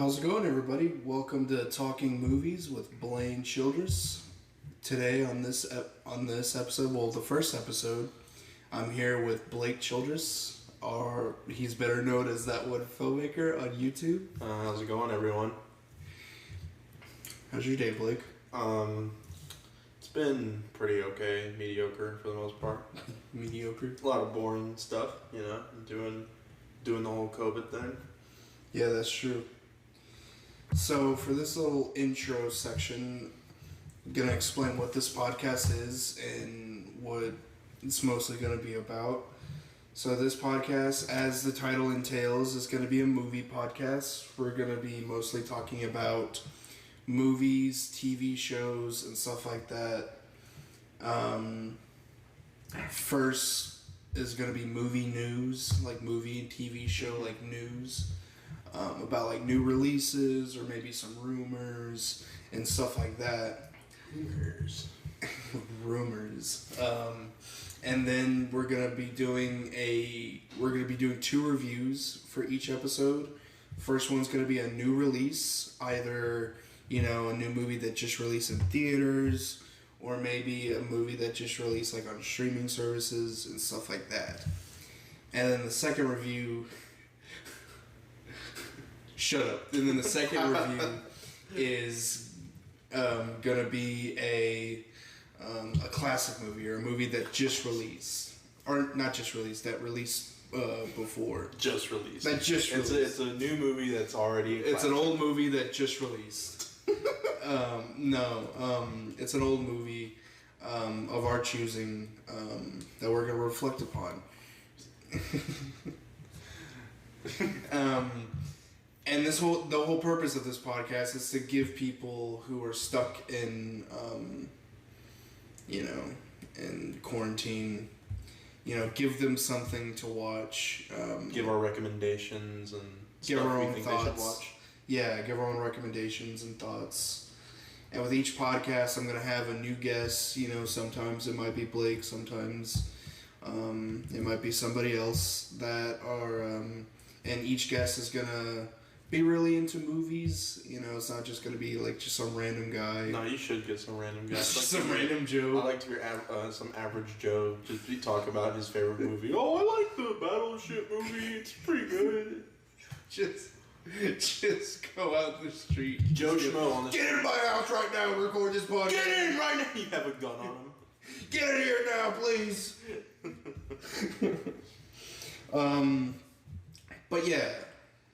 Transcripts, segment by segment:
How's it going, everybody? Welcome to Talking Movies with Blaine Childress. Today on this episode, well, the first episode, I'm here with Blake Childress, or he's better known as Thatonefilmmaker on YouTube. How's it going, everyone? How's your day, Blake? It's been pretty okay, mediocre for the most part. Mediocre? A lot of boring stuff, you know, doing the whole COVID thing. Yeah, that's true. So for this little intro section, I'm going to explain what this podcast is and what it's mostly going to be about. So this podcast, as the title entails, is going to be a movie podcast. We're going to be mostly talking about movies, TV shows, and stuff like that. First is going to be movie news, like movie and TV show like news. About like new releases or maybe some rumors and stuff like that. Rumors. And then we're gonna be doing two reviews for each episode. First one's gonna be a new release, either a new movie that just released in theaters, or maybe a movie that just released like on streaming services and stuff like that. And then the second review. Shut up. And then the second review is gonna be a classic movie or a movie that just released, or not just released, that released before. Just released. That just released. It's a new movie that's already. It's an old movie that just released. It's an old movie of our choosing that we're gonna reflect upon. And the whole purpose of this podcast is to give people who are stuck in, in quarantine, give them something to watch. Give our recommendations and give stuff our we own think thoughts. they should watch. Yeah, give our own recommendations and thoughts. And with each podcast, I'm going to have a new guest. Sometimes it might be Blake, sometimes it might be somebody else that are, and each guest is going to be really into movies. It's not just going to be like just some random guy. No, you should get some random guy. Some random Joe. I like to hear some average Joe just talk about his favorite movie. Oh, I like the Battleship movie. It's pretty good. Just go out the street. Joe Schmo on the street. Get in my house right now and record this podcast. Get in right now. You have a gun on him. Get in here now, please. But yeah,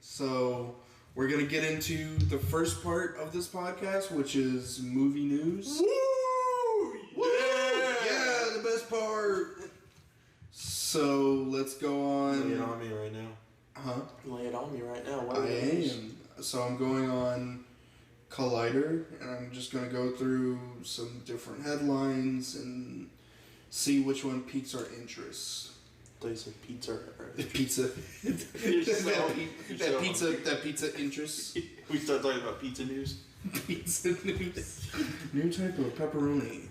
so we're going to get into the first part of this podcast, which is movie news. Woo! Yeah, the best part. So let's go on. Lay it on me right now. Huh? Lay it on me right now. I am. So I'm going on Collider, and I'm just going to go through some different headlines and see which one piques our interest. They said pizza. Pizza. That pizza interest. We start talking about pizza news. Pizza news. New type of pepperoni.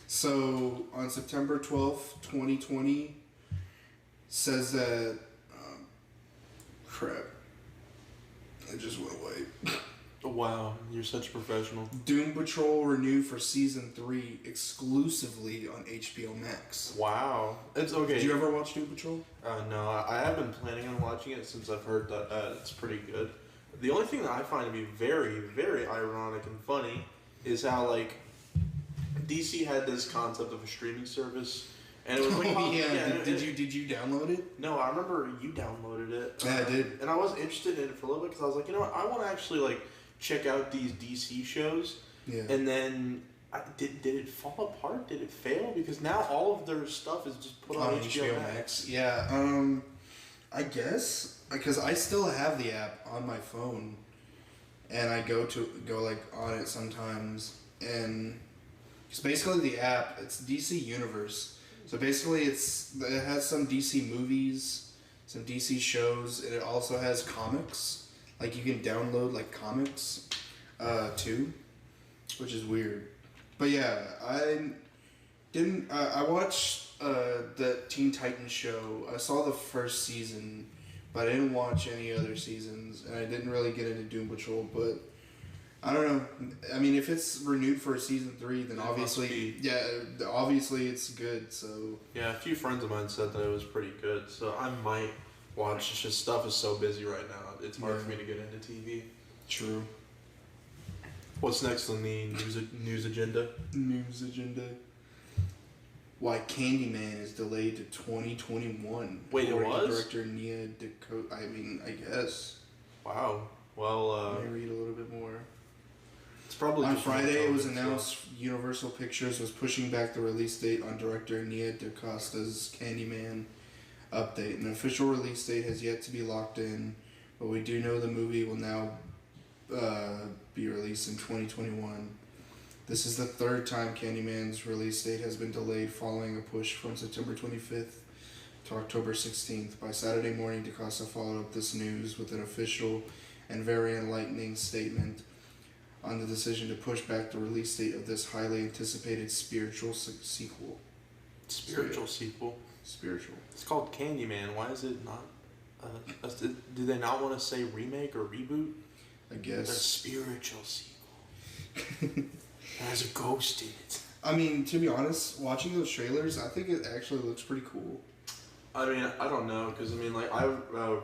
So on September 12th, 2020, says that crap. It just went away. Wow, you're such a professional. Doom Patrol renewed for season 3 exclusively on HBO Max. Wow, it's okay. Did you ever watch Doom Patrol? No, I have been planning on watching it since I've heard that it's pretty good. The only thing that I find to be very, very ironic and funny is how DC had this concept of a streaming service, and it was like, Did you download it? No, I remember you downloaded it. Yeah, I did, and I was interested in it for a little bit because I was like, you know what, I want to actually check out these DC shows. Yeah. And then did it fall apart? Did it fail? Because now all of their stuff is just put on HBO Max. Yeah. I guess because I still have the app on my phone, and I go on it sometimes, and it's basically the app. It's DC Universe. So basically, it has some DC movies, some DC shows, and it also has comics. You can download comics too, which is weird. But yeah, I watched the Teen Titans show. I saw the first season but I didn't watch any other seasons, and I didn't really get into Doom Patrol. But I don't know. I mean, if it's renewed for season 3, then obviously it's good. So yeah, a few friends of mine said that it was pretty good, so I might watch. It's just stuff is so busy right now. It's hard for me to get into TV. True. What's next on the news agenda? News agenda. Why Candyman is delayed to 2021. Wait, it was? Director Nia DeCote. I mean, I guess. Wow. Well, let me read a little bit more. It's probably on Friday. It was announced Universal Pictures was pushing back the release date on director Nia DaCosta's Candyman update. An official release date has yet to be locked in, but we do know the movie will now be released in 2021. This is the third time Candyman's release date has been delayed, following a push from September 25th to October 16th. By Saturday morning, DaCosta followed up this news with an official and very enlightening statement on the decision to push back the release date of this highly anticipated spiritual sequel. Sequel? Spiritual. It's called Candyman. Why is it not... do they not want to say remake or reboot? I guess. A spiritual sequel. It has a ghost in it. I mean, to be honest, watching those trailers, I think it actually looks pretty cool. I mean, I don't know, because I mean, like, I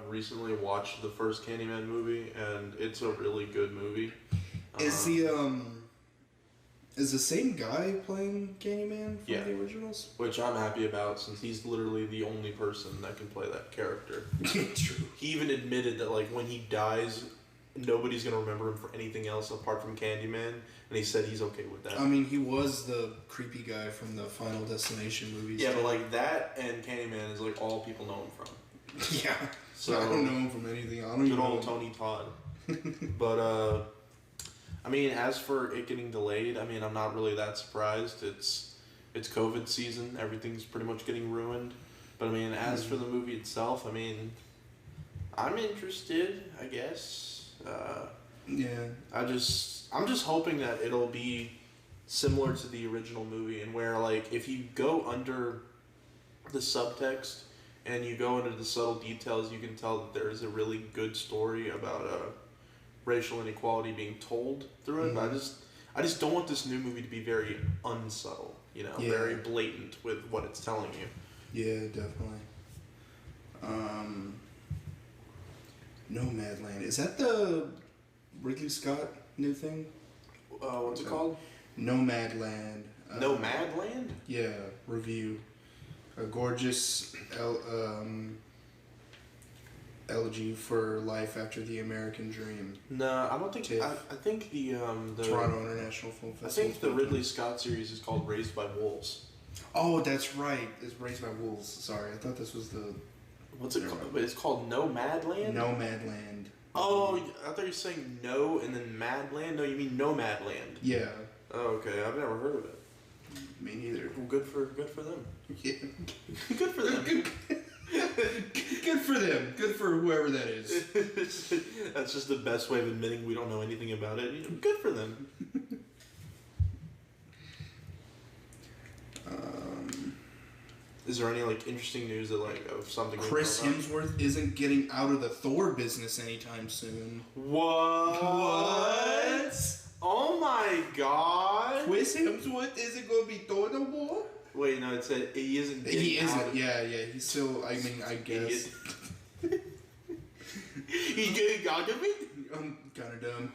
recently watched the first Candyman movie, and it's a really good movie. Is the same guy playing Candyman from the originals? Which I'm happy about, since he's literally the only person that can play that character. True. He even admitted that, like, when he dies, nobody's gonna remember him for anything else apart from Candyman, and he said he's okay with that. I mean, he was the creepy guy from the Final Destination movies. Yeah, but like that and Candyman is like all people know him from. Yeah. So I don't know him from anything. I don't good even old know Tony Todd. But I mean, as for it getting delayed, I mean, I'm not really that surprised. It's COVID season. Everything's pretty much getting ruined. But I mean, as for the movie itself, I mean, I'm interested, I guess. Yeah. I'm just hoping that it'll be similar to the original movie, and where, like, if you go under the subtext and you go into the subtle details, you can tell that there is a really good story about racial inequality being told through it. But I just don't want this new movie to be very unsubtle, very blatant with what it's telling you. Yeah, definitely. Nomadland. Is that the Ridley Scott new thing? What's it called? Nomadland. Nomadland? Yeah, review. A gorgeous elegy for life after the American dream. No, I don't think. I think the Toronto International Film Festival. I think the Ridley Scott series is called Raised by Wolves. Oh, that's right. It's Raised by Wolves. Sorry, I thought this was the... What's it called? It's called Nomadland? Nomadland. Oh, I thought you were saying no and then Madland. No, you mean Nomadland. Yeah. Oh, okay. I've never heard of it. Me neither. Well, good for them. Yeah. Good for them. Good for them. Good for whoever that is. That's just the best way of admitting we don't know anything about it. Good for them. Is there any interesting news that of something? Chris Hemsworth isn't getting out of the Thor business anytime soon. What? Oh my God! Chris Hemsworth isn't going to be Thor no more. Wait, no, it said he isn't. He isn't. Yeah. He's still. I mean, I guess. He's getting out of it. I'm kind of dumb.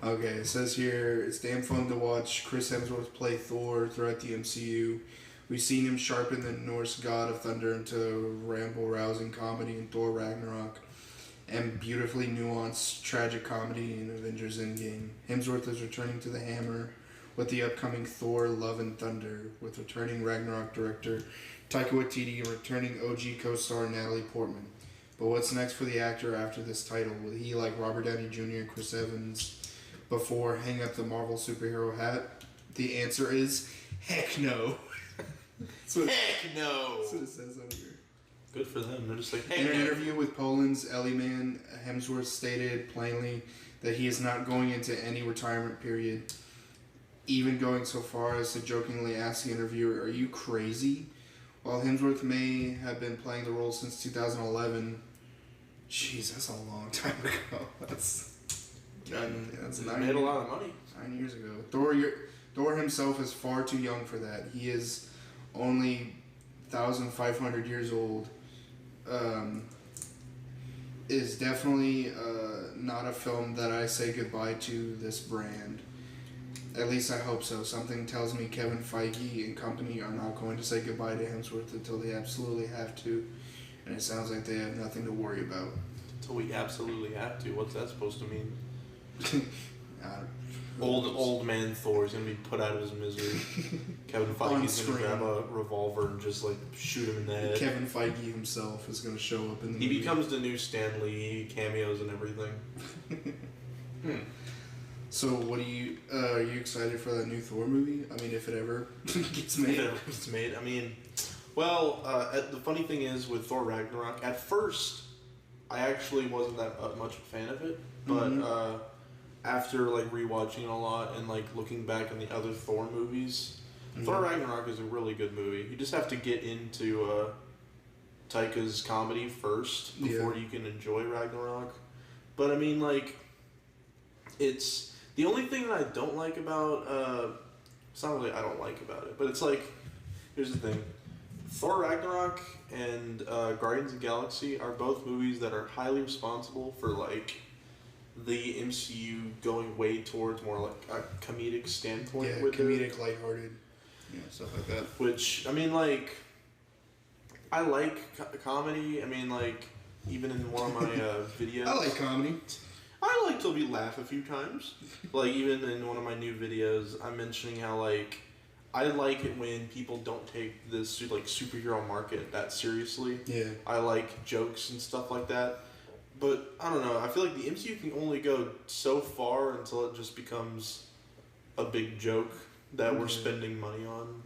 Okay, it says here, it's damn fun to watch Chris Hemsworth play Thor throughout the MCU. We've seen him sharpen the Norse god of thunder into ramble-rousing comedy in Thor Ragnarok, and beautifully nuanced tragic comedy in Avengers Endgame. Hemsworth is returning to the hammer with the upcoming Thor Love and Thunder, with returning Ragnarok director Taika Waititi and returning OG co-star Natalie Portman. But what's next for the actor after this title? Will he, like Robert Downey Jr. and Chris Evans before hang up the Marvel superhero hat? The answer is heck no. Heck no. That's what it says on here. Good for them. They're just like, heck in an no. interview with Poland's Ellie Man, Hemsworth stated plainly that he is not going into any retirement period, even going so far as to jokingly ask the interviewer, "Are you crazy?" While Hemsworth may have been playing the role since 2011, jeez, that's a long time ago. That's made a lot of money. 9 years ago. Thor himself is far too young for that. He is only 1,500 years old. Is definitely not a film that I say goodbye to this brand. At least I hope so. Something tells me Kevin Feige and company are not going to say goodbye to Hemsworth until they absolutely have to. And it sounds like they have nothing to worry about. Until we absolutely have to. What's that supposed to mean? Old man Thor is gonna be put out of his misery. Kevin Feige's gonna grab a revolver and just like shoot him in the head. Kevin Feige himself is gonna show up in the movie. He becomes the new Stan Lee, cameos and everything. So what are you excited for that new Thor movie? I mean, if it ever gets made. If it ever gets made. I mean, well, the funny thing is with Thor Ragnarok, at first I actually wasn't that much a fan of it, but after like rewatching it a lot and like looking back on the other Thor movies, Thor Ragnarok is a really good movie. You just have to get into Taika's comedy first before you can enjoy Ragnarok. But I mean, like, it's the only thing that I don't like about it's not really I don't like about it, but it's like, here's the thing: Thor Ragnarok and Guardians of the Galaxy are both movies that are highly responsible for like the MCU going way towards more like a comedic standpoint. Yeah, with comedic, lighthearted, stuff like that. Which, I mean, like, I like comedy. I mean, like, even in one of my videos. I like comedy. I like to laugh a few times. Like, even in one of my new videos, I'm mentioning how, like, I like it when people don't take this, like, superhero market that seriously. Yeah. I like jokes and stuff like that. But, I don't know, I feel like the MCU can only go so far until it just becomes a big joke that we're spending money on.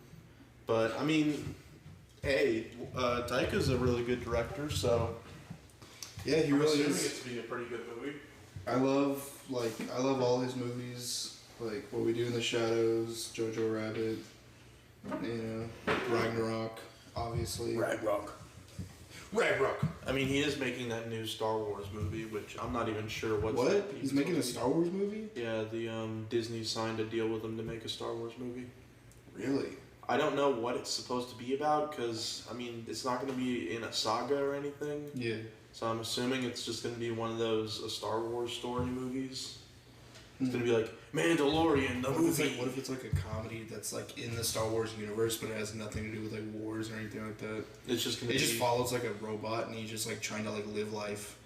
But, I mean, hey, Taika's a really good director, so... Yeah, he really is. is. It to be a pretty good movie. I love all his movies, like What We Do in the Shadows, Jojo Rabbit, Ragnarok, obviously. Ragnarok. I mean, he is making that new Star Wars movie, which I'm not even sure what's... What? He's making a Star Wars movie? Yeah, Disney signed a deal with him to make a Star Wars movie. Really? I don't know what it's supposed to be about, because, I mean, it's not going to be in a saga or anything. Yeah. So I'm assuming it's just going to be one of those Star Wars story movies. It's going to be like, Mandalorian, the movie. What if it's like a comedy that's like in the Star Wars universe, but it has nothing to do with like wars or anything like that? It's just going to It just follows like a robot and he's just like trying to like live life.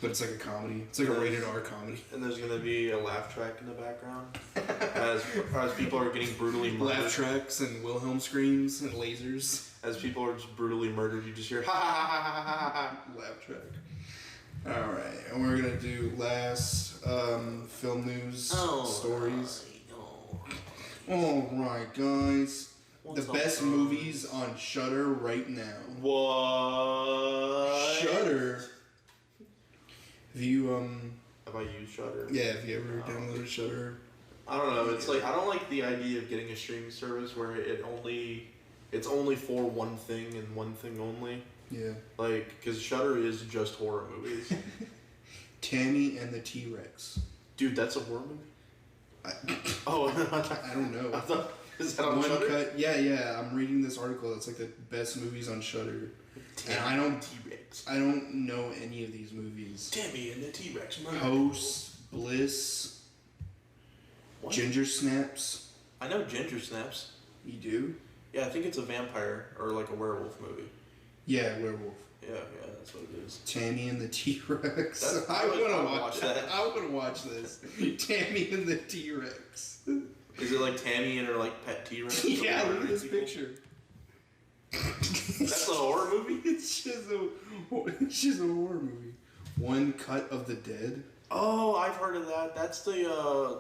But it's like a comedy. It's like a rated R comedy. And there's going to be a laugh track in the background as people are getting brutally murdered. Laugh tracks and Wilhelm screams and lasers. As people are just brutally murdered, you just hear ha ha ha ha ha ha. Laugh track. Alright, and we're going to do last film news stories. Alright, guys. The best movies on Shudder right now. What? Shudder? Have you, Have I used Shudder? Yeah, have you ever downloaded Shudder? I don't know. It's like, I don't like the idea of getting a streaming service where it's only for one thing and one thing only. Yeah. Like, because Shudder is just horror movies. Tammy and the T-Rex. Dude, that's a horror movie? I don't know. I thought, is that on One Shudder? cut. Yeah. I'm reading this article. It's like the best movies on Shudder. And I don't know any of these movies. Tammy and the T-Rex. Host, Bliss, What? Ginger Snaps. I know Ginger Snaps. You do? Yeah, I think it's a vampire or like a werewolf movie. Yeah, werewolf. Yeah, that's what it is. Tammy and the T-Rex. I want would to watch that. I want to watch this. Tammy and the T-Rex. Is it like Tammy and her like pet T-Rex? Yeah, look at this picture. That's a horror movie? It's just a horror movie. One Cut of the Dead. Oh, I've heard of that. That's the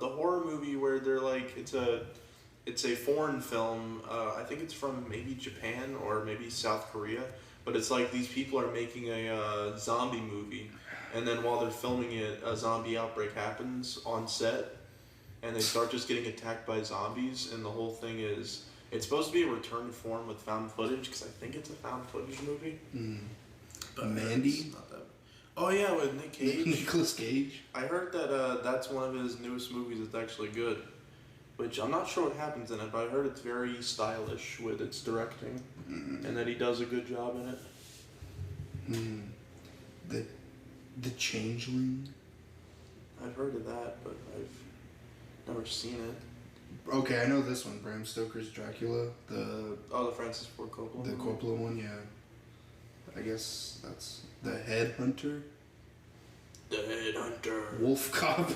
horror movie where they're like it's a foreign film. I think it's from maybe Japan or maybe South Korea. But it's like these people are making a zombie movie, and then while they're filming it, a zombie outbreak happens on set, and they start just getting attacked by zombies, and the whole thing is It's supposed to be a return to form with found footage because I think it's a found footage movie. But Mandy? Not that. Oh yeah, with Nick Cage. Nicolas Cage. I heard that that's one of his newest movies that's actually good. Which I'm not sure what happens in it, but I heard it's very stylish with its directing, and that he does a good job in it. The Changeling. I've heard of that, but I've never seen it. Okay, I know this one. Bram Stoker's Dracula. The Francis Ford Coppola. The Coppola one, yeah. I guess that's the Headhunter. The Headhunter. Wolf Cop.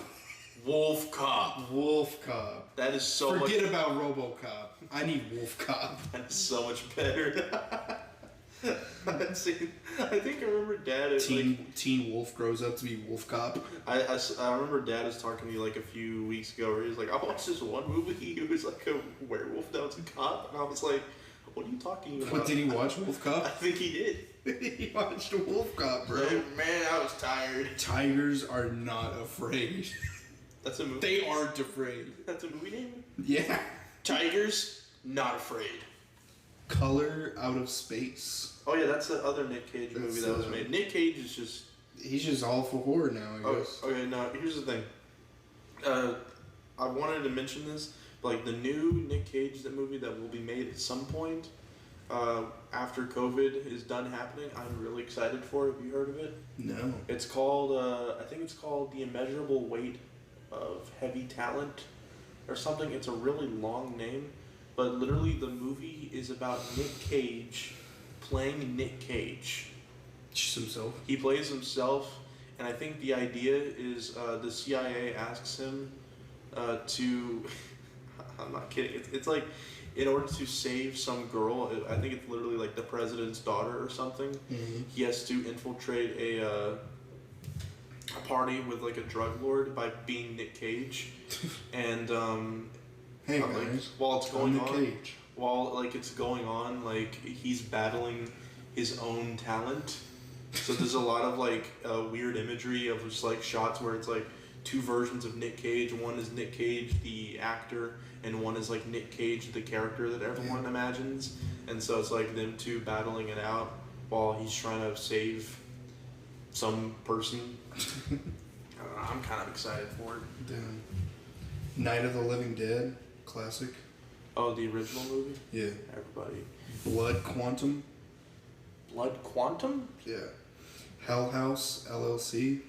Wolf Cop. Wolf Cop. That is so much... Forget about RoboCop. I need Wolf Cop. That's so much better. I think I remember Dad is Teen Wolf grows up to be Wolf Cop. I remember Dad was talking to me like a few weeks ago where he was like, I watched this one movie. It was like a werewolf that was a cop. And I was like, what are you talking about? What, did he watch Wolf Cop? I think he did. He watched Wolf Cop, bro. Man, I was tired. Tigers are not afraid. That's a movie. They aren't afraid. That's a movie name? Yeah. Tigers, not afraid. Color Out of Space. Oh yeah, that's the other Nick Cage movie that was made. Nick Cage is just... He's just all for horror now, I guess. Okay, now, here's the thing. I wanted to mention this, but like the new Nick Cage movie that will be made at some point after COVID is done happening, I'm really excited for. Have you heard of it? No. It's called, I think it's called The Immeasurable Weight of Heavy Talent or something. It's a really long name, but literally the movie is about Nick Cage playing Nick Cage. Just himself? He plays himself, and I think the idea is the CIA asks him to... I'm not kidding. It's like, in order to save some girl, I think it's literally like the president's daughter or something, he has to infiltrate a party with like a drug lord by being Nick Cage. And hey guys, like, while it's going Nick on, Cage. while like it's going on, like he's battling his own talent. So there's a lot of like weird imagery of just like shots where it's like two versions of Nick Cage. One is Nick Cage, the actor, and one is like Nick Cage, the character that everyone imagines. And so it's like them two battling it out while he's trying to save some person. I don't know, I'm kind of excited for it. Damn. Night of the Living Dead, classic. Oh, the original movie? Yeah. Everybody. Blood Quantum. Blood Quantum? Yeah. Hell House, LLC.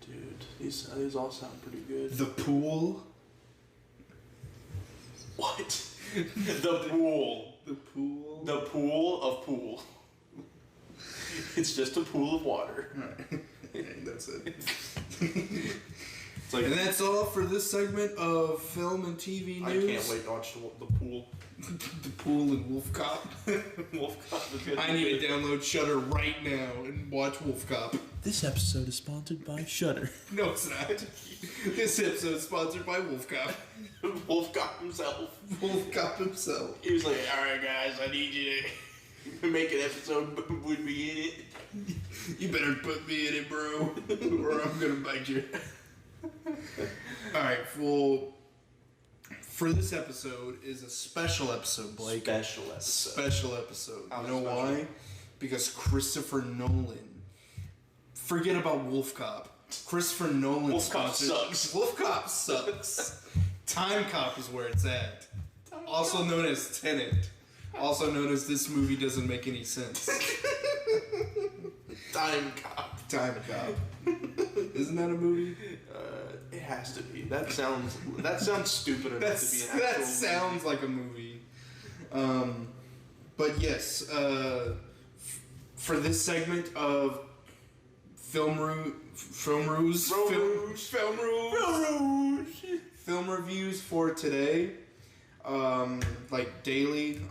Dude, these all sound pretty good. The Pool. What? The Pool. The Pool. The Pool of Pool. It's just a pool of water. Alright. That's it. It's like, And that's all for this segment of film and TV news. I can't wait to watch the Pool. The Pool and Wolf Cop. Wolf Cop is good. I need to download Shudder right now and watch Wolf Cop. This episode is sponsored by Shudder. No, it's not. This episode is sponsored by Wolf Cop. Wolf Cop himself. Wolf Cop himself. He was like, alright guys, I need you to make an episode with me in it. You better put me in it, bro, or I'm gonna bite you. Alright, well, for this episode is a special episode, Blake. Special episode. Special episode. How You know special? why? Because Christopher Nolan. Forget about Wolf Cop. Christopher Nolan Wolf Cop sponsored- sucks. Wolf Cop sucks. Time Cop is where it's at. Also known as Tenet. Also known as this movie doesn't make any sense. Time Cop. Time Cop. Isn't that a movie? It has to be. That sounds stupid enough to be an actual That sounds like a movie. But yes, for this segment of film reviews for today, like daily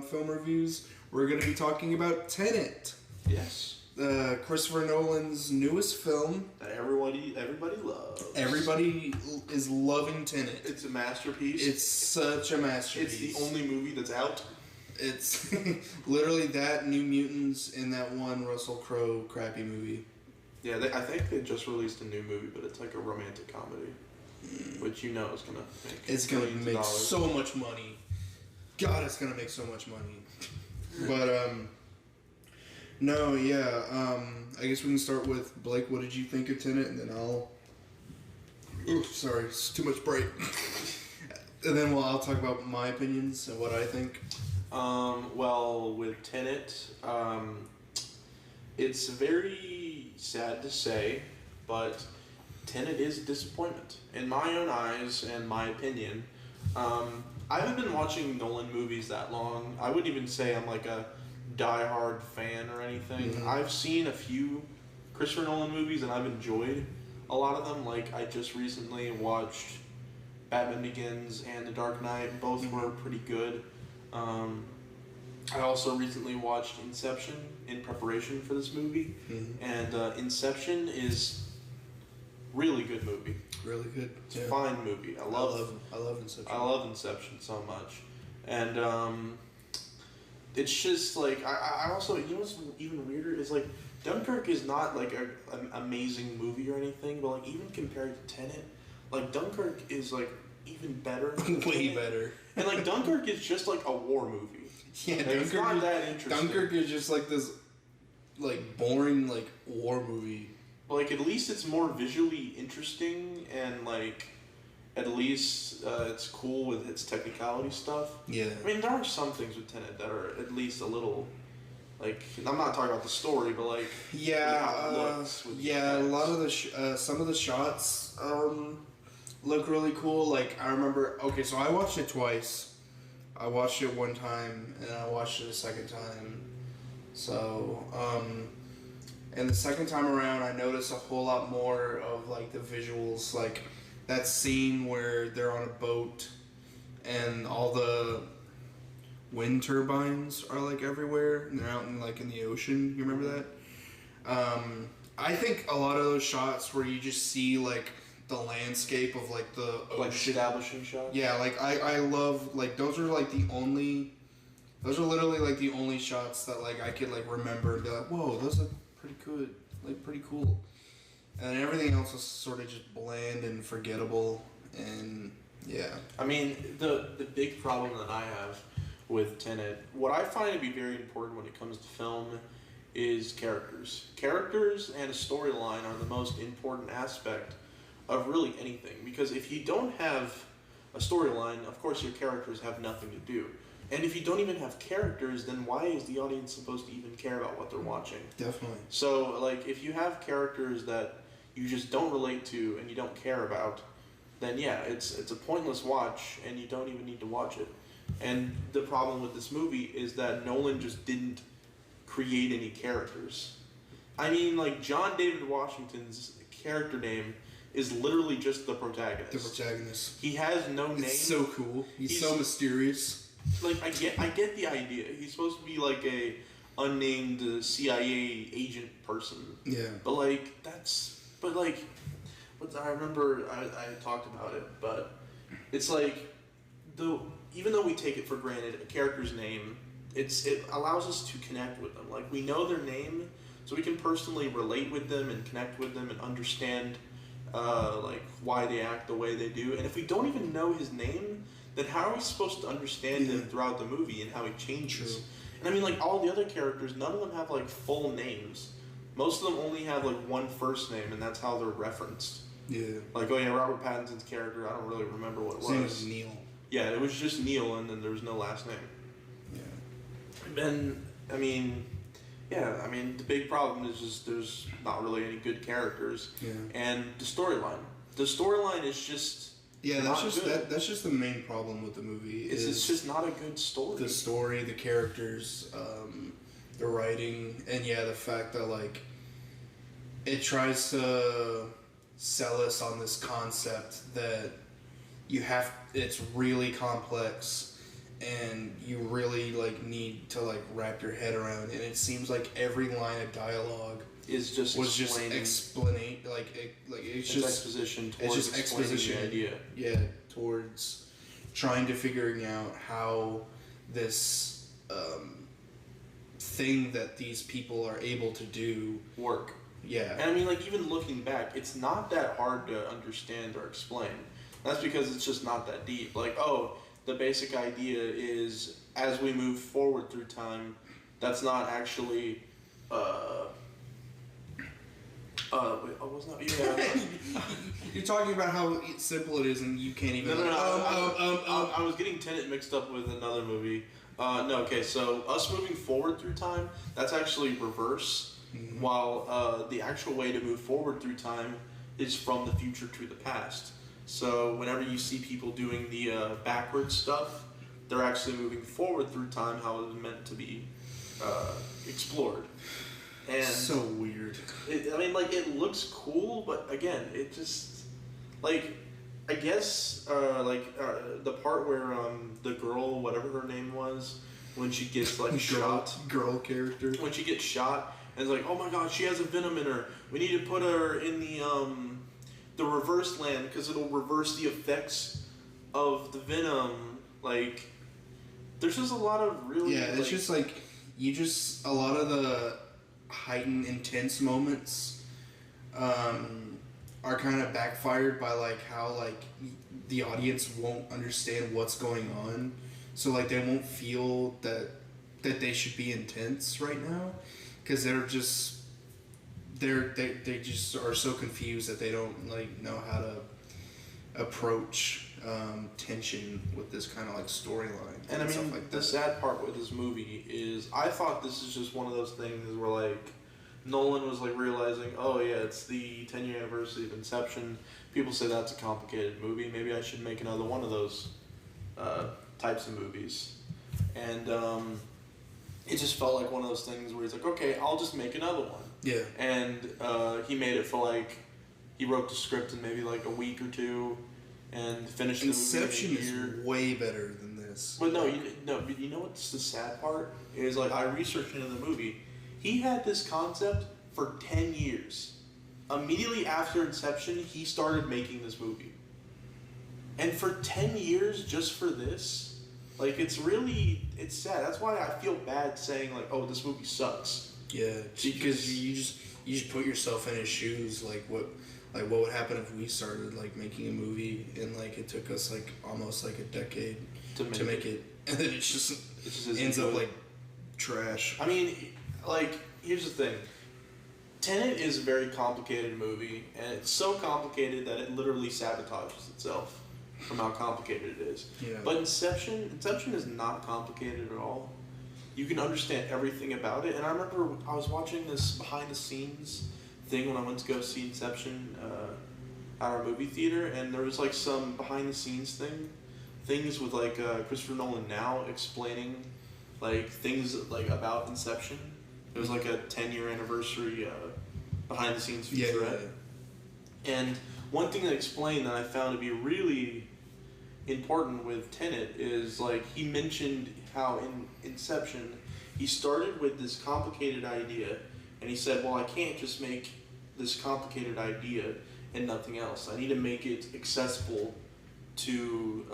film reviews, we're going to be talking about Tenet. Yes. Christopher Nolan's newest film. That everybody loves. Everybody is loving Tenet. It's a masterpiece. It's such a masterpiece. It's the only movie that's out. It's literally that, New Mutants, and that one Russell Crowe crappy movie. Yeah, I think they just released a new movie, but it's like a romantic comedy, which you know is gonna make. It's gonna millions of make dollars. so much money. God, it's gonna make so much money. But no, yeah. I guess we can start with Blake. What did you think of Tenet, and then I'll. Oops, sorry, it's too much bright. And then I'll talk about my opinions and what I think. Well, with Tenet, it's very sad to say, but Tenet is a disappointment. In my own eyes and my opinion, I haven't been watching Nolan movies that long. I wouldn't even say I'm like a die-hard fan or anything. Mm-hmm. I've seen a few Christopher Nolan movies and I've enjoyed a lot of them. Like, I just recently watched Batman Begins and The Dark Knight. Both were pretty good. I also recently watched Inception in preparation for this movie. Mm-hmm. And Inception is really good movie. Really good. It's a fine movie. I love Inception. I love Inception so much. And it's just like I also, you know what's even weirder is like Dunkirk is not like an amazing movie or anything, but like even compared to Tenet, like Dunkirk is like even better. Way better. And like Dunkirk is just like a war movie. Yeah, like, it's not that interesting. Dunkirk is just like this like boring like war movie. Like at least it's more visually interesting and like at least it's cool with its technicality stuff. Yeah. I mean, there are some things with Tenet that are at least a little, like, I'm not talking about the story, but like, yeah, how it looks with yeah, a lot of the some of the shots look really cool. Like I remember, okay, so I watched it twice. I watched it one time and I watched it a second time. So, and the second time around, I noticed a whole lot more of like the visuals, like that scene where they're on a boat and all the wind turbines are like everywhere and they're out in like in the ocean. You remember that? I think a lot of those shots where you just see like the landscape of like the ocean. Like establishing shots? Yeah, like I love like those are like the only, those are literally like the only shots that like I could like remember and be like, whoa, those look pretty good, like pretty cool. And everything else was sort of just bland and forgettable, and yeah. I mean, the big problem that I have with Tenet, what I find to be very important when it comes to film is characters. Characters and a storyline are the most important aspect of really anything, because if you don't have a storyline, of course your characters have nothing to do. And if you don't even have characters, then why is the audience supposed to even care about what they're watching? Definitely. So, like, if you have characters that you just don't relate to and you don't care about, then yeah, it's a pointless watch and you don't even need to watch it. And the problem with this movie is that Nolan just didn't create any characters. I mean, like, John David Washington's character name is literally just the protagonist. The protagonist. He has no name. It's so cool. He's so mysterious. Like, I get the idea. He's supposed to be like a unnamed CIA agent person. Yeah. But like I remember I talked about it, but it's like even though we take it for granted, a character's name, it allows us to connect with them. Like, we know their name, so we can personally relate with them and connect with them and understand like why they act the way they do. And if we don't even know his name, then how are we supposed to understand him throughout the movie and how he changes? True. And I mean, like, all the other characters, none of them have like full names. Most of them only have like one first name, and that's how they're referenced. Yeah. Like, oh yeah, Robert Pattinson's character, I don't really remember what it was. His name was Neil. Yeah, it was just Neil, and then there was no last name. Yeah. And I mean, yeah, I mean, the big problem is just there's not really any good characters. Yeah. And the storyline. The storyline is just. Yeah, that's just the main problem with the movie. It's just not a good story. The story, the characters, the writing, and yeah, the fact that like it tries to sell us on this concept that it's really complex and you really like need to like wrap your head around, and it seems like every line of dialogue is just explaining it's just exposition towards exposition the idea. Yeah, towards trying to figuring out how this thing that these people are able to do work. Yeah. And I mean, like, even looking back, it's not that hard to understand or explain. That's because it's just not that deep. Like, oh, the basic idea is as we move forward through time, that's not actually. Wasn't that? Yeah. You're talking about how simple it is, and you can't even. No. I was getting Tenet mixed up with another movie. No, okay. So us moving forward through time, that's actually reverse. Mm-hmm. While the actual way to move forward through time is from the future to the past. So whenever you see people doing the backwards stuff, they're actually moving forward through time how it was meant to be explored. And so weird. It looks cool, but again, it just I guess the part where the girl, whatever her name was, when she gets shot, girl character, when she gets shot, and it's like, oh my god, she has a venom in her. We need to put her in the reverse land because it'll reverse the effects of the venom. Like, there's just a lot of really it's just a lot of the heightened intense moments are kind of backfired by how the audience won't understand what's going on, so they won't feel that they should be intense right now because they just are so confused that they don't know how to approach tension with this kind of storyline and stuff like the that. sad part with this movie is I thought this is just one of those things where Nolan was realizing, oh yeah, it's the 10-year anniversary of Inception. People say that's a complicated movie. Maybe I should make another one of those types of movies. And it just felt like one of those things where he's like, okay, I'll just make another one. Yeah. And he made it for he wrote the script in maybe a week or two, and finished the movie Inception in a year. is way better than this. But you know what's the sad part is I researched into the movie. He had this concept for 10 years. Immediately after Inception, he started making this movie. And for 10 years, just for this, it's sad. That's why I feel bad saying oh, this movie sucks. Yeah, because you just put yourself in his shoes. What would happen if we started making a movie and it took us almost a decade to make it, and then it just ends up trash. Here's the thing. Tenet is a very complicated movie, and it's so complicated that it literally sabotages itself from how complicated it is. Yeah. But Inception is not complicated at all. You can understand everything about it, and I remember I was watching this behind-the-scenes thing when I went to go see Inception at our movie theater, and there was some behind-the-scenes things with Christopher Nolan now explaining things about Inception. It was a 10-year anniversary behind-the-scenes featurette. Yeah. And one thing that explained that I found to be really important with Tenet is he mentioned how in Inception he started with this complicated idea, and he said, well, I can't just make this complicated idea and nothing else. I need to make it accessible to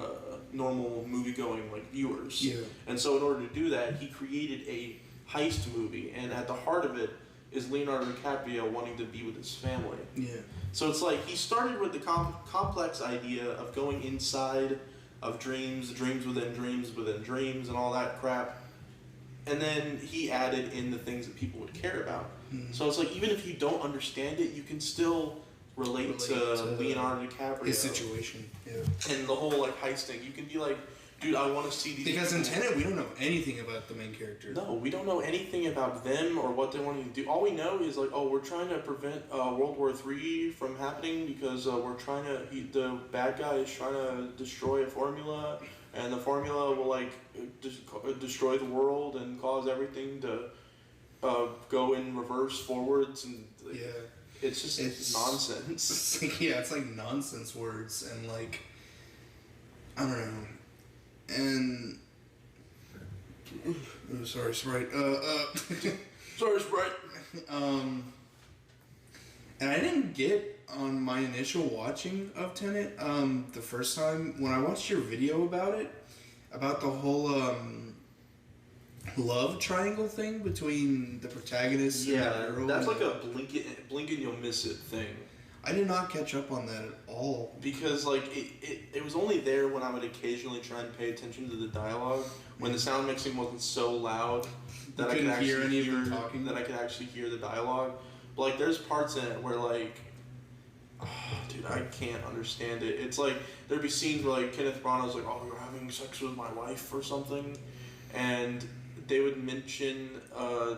normal movie-going viewers. Yeah. And so in order to do that, he created a heist movie, and at the heart of it is Leonardo DiCaprio wanting to be with his family. Yeah. So it's he started with the complex idea of going inside of dreams within dreams, and all that crap. And then he added in the things that people would care about. Mm-hmm. So it's even if you don't understand it, you can still relate to Leonardo DiCaprio. His situation, yeah. And the whole heist thing. You can be dude, I want to see these Because in people. Tenet, we don't know anything about the main character. No, we don't know anything about them or what they want to do. All we know is oh, we're trying to prevent World War III from happening because we're trying to. The bad guy is trying to destroy a formula, and the formula will destroy the world and cause everything to go in reverse forwards and. Yeah. It's nonsense. It's nonsense words and I don't know. And sorry, Sprite. Sorry, Sprite. And I didn't get on my initial watching of Tenet. The first time when I watched your video about it, about the whole love triangle thing between the protagonist and the girl. That's a blink and you'll miss it thing. I did not catch up on that at all. Because like it was only there when I would occasionally try and pay attention to the dialogue when the sound mixing wasn't so loud that I could actually hear the dialogue. But like there's parts in it where like, oh, dude, I can't understand it. It's like there'd be scenes where like Kenneth Branagh's like, oh, you're having sex with my wife or something, and they would mention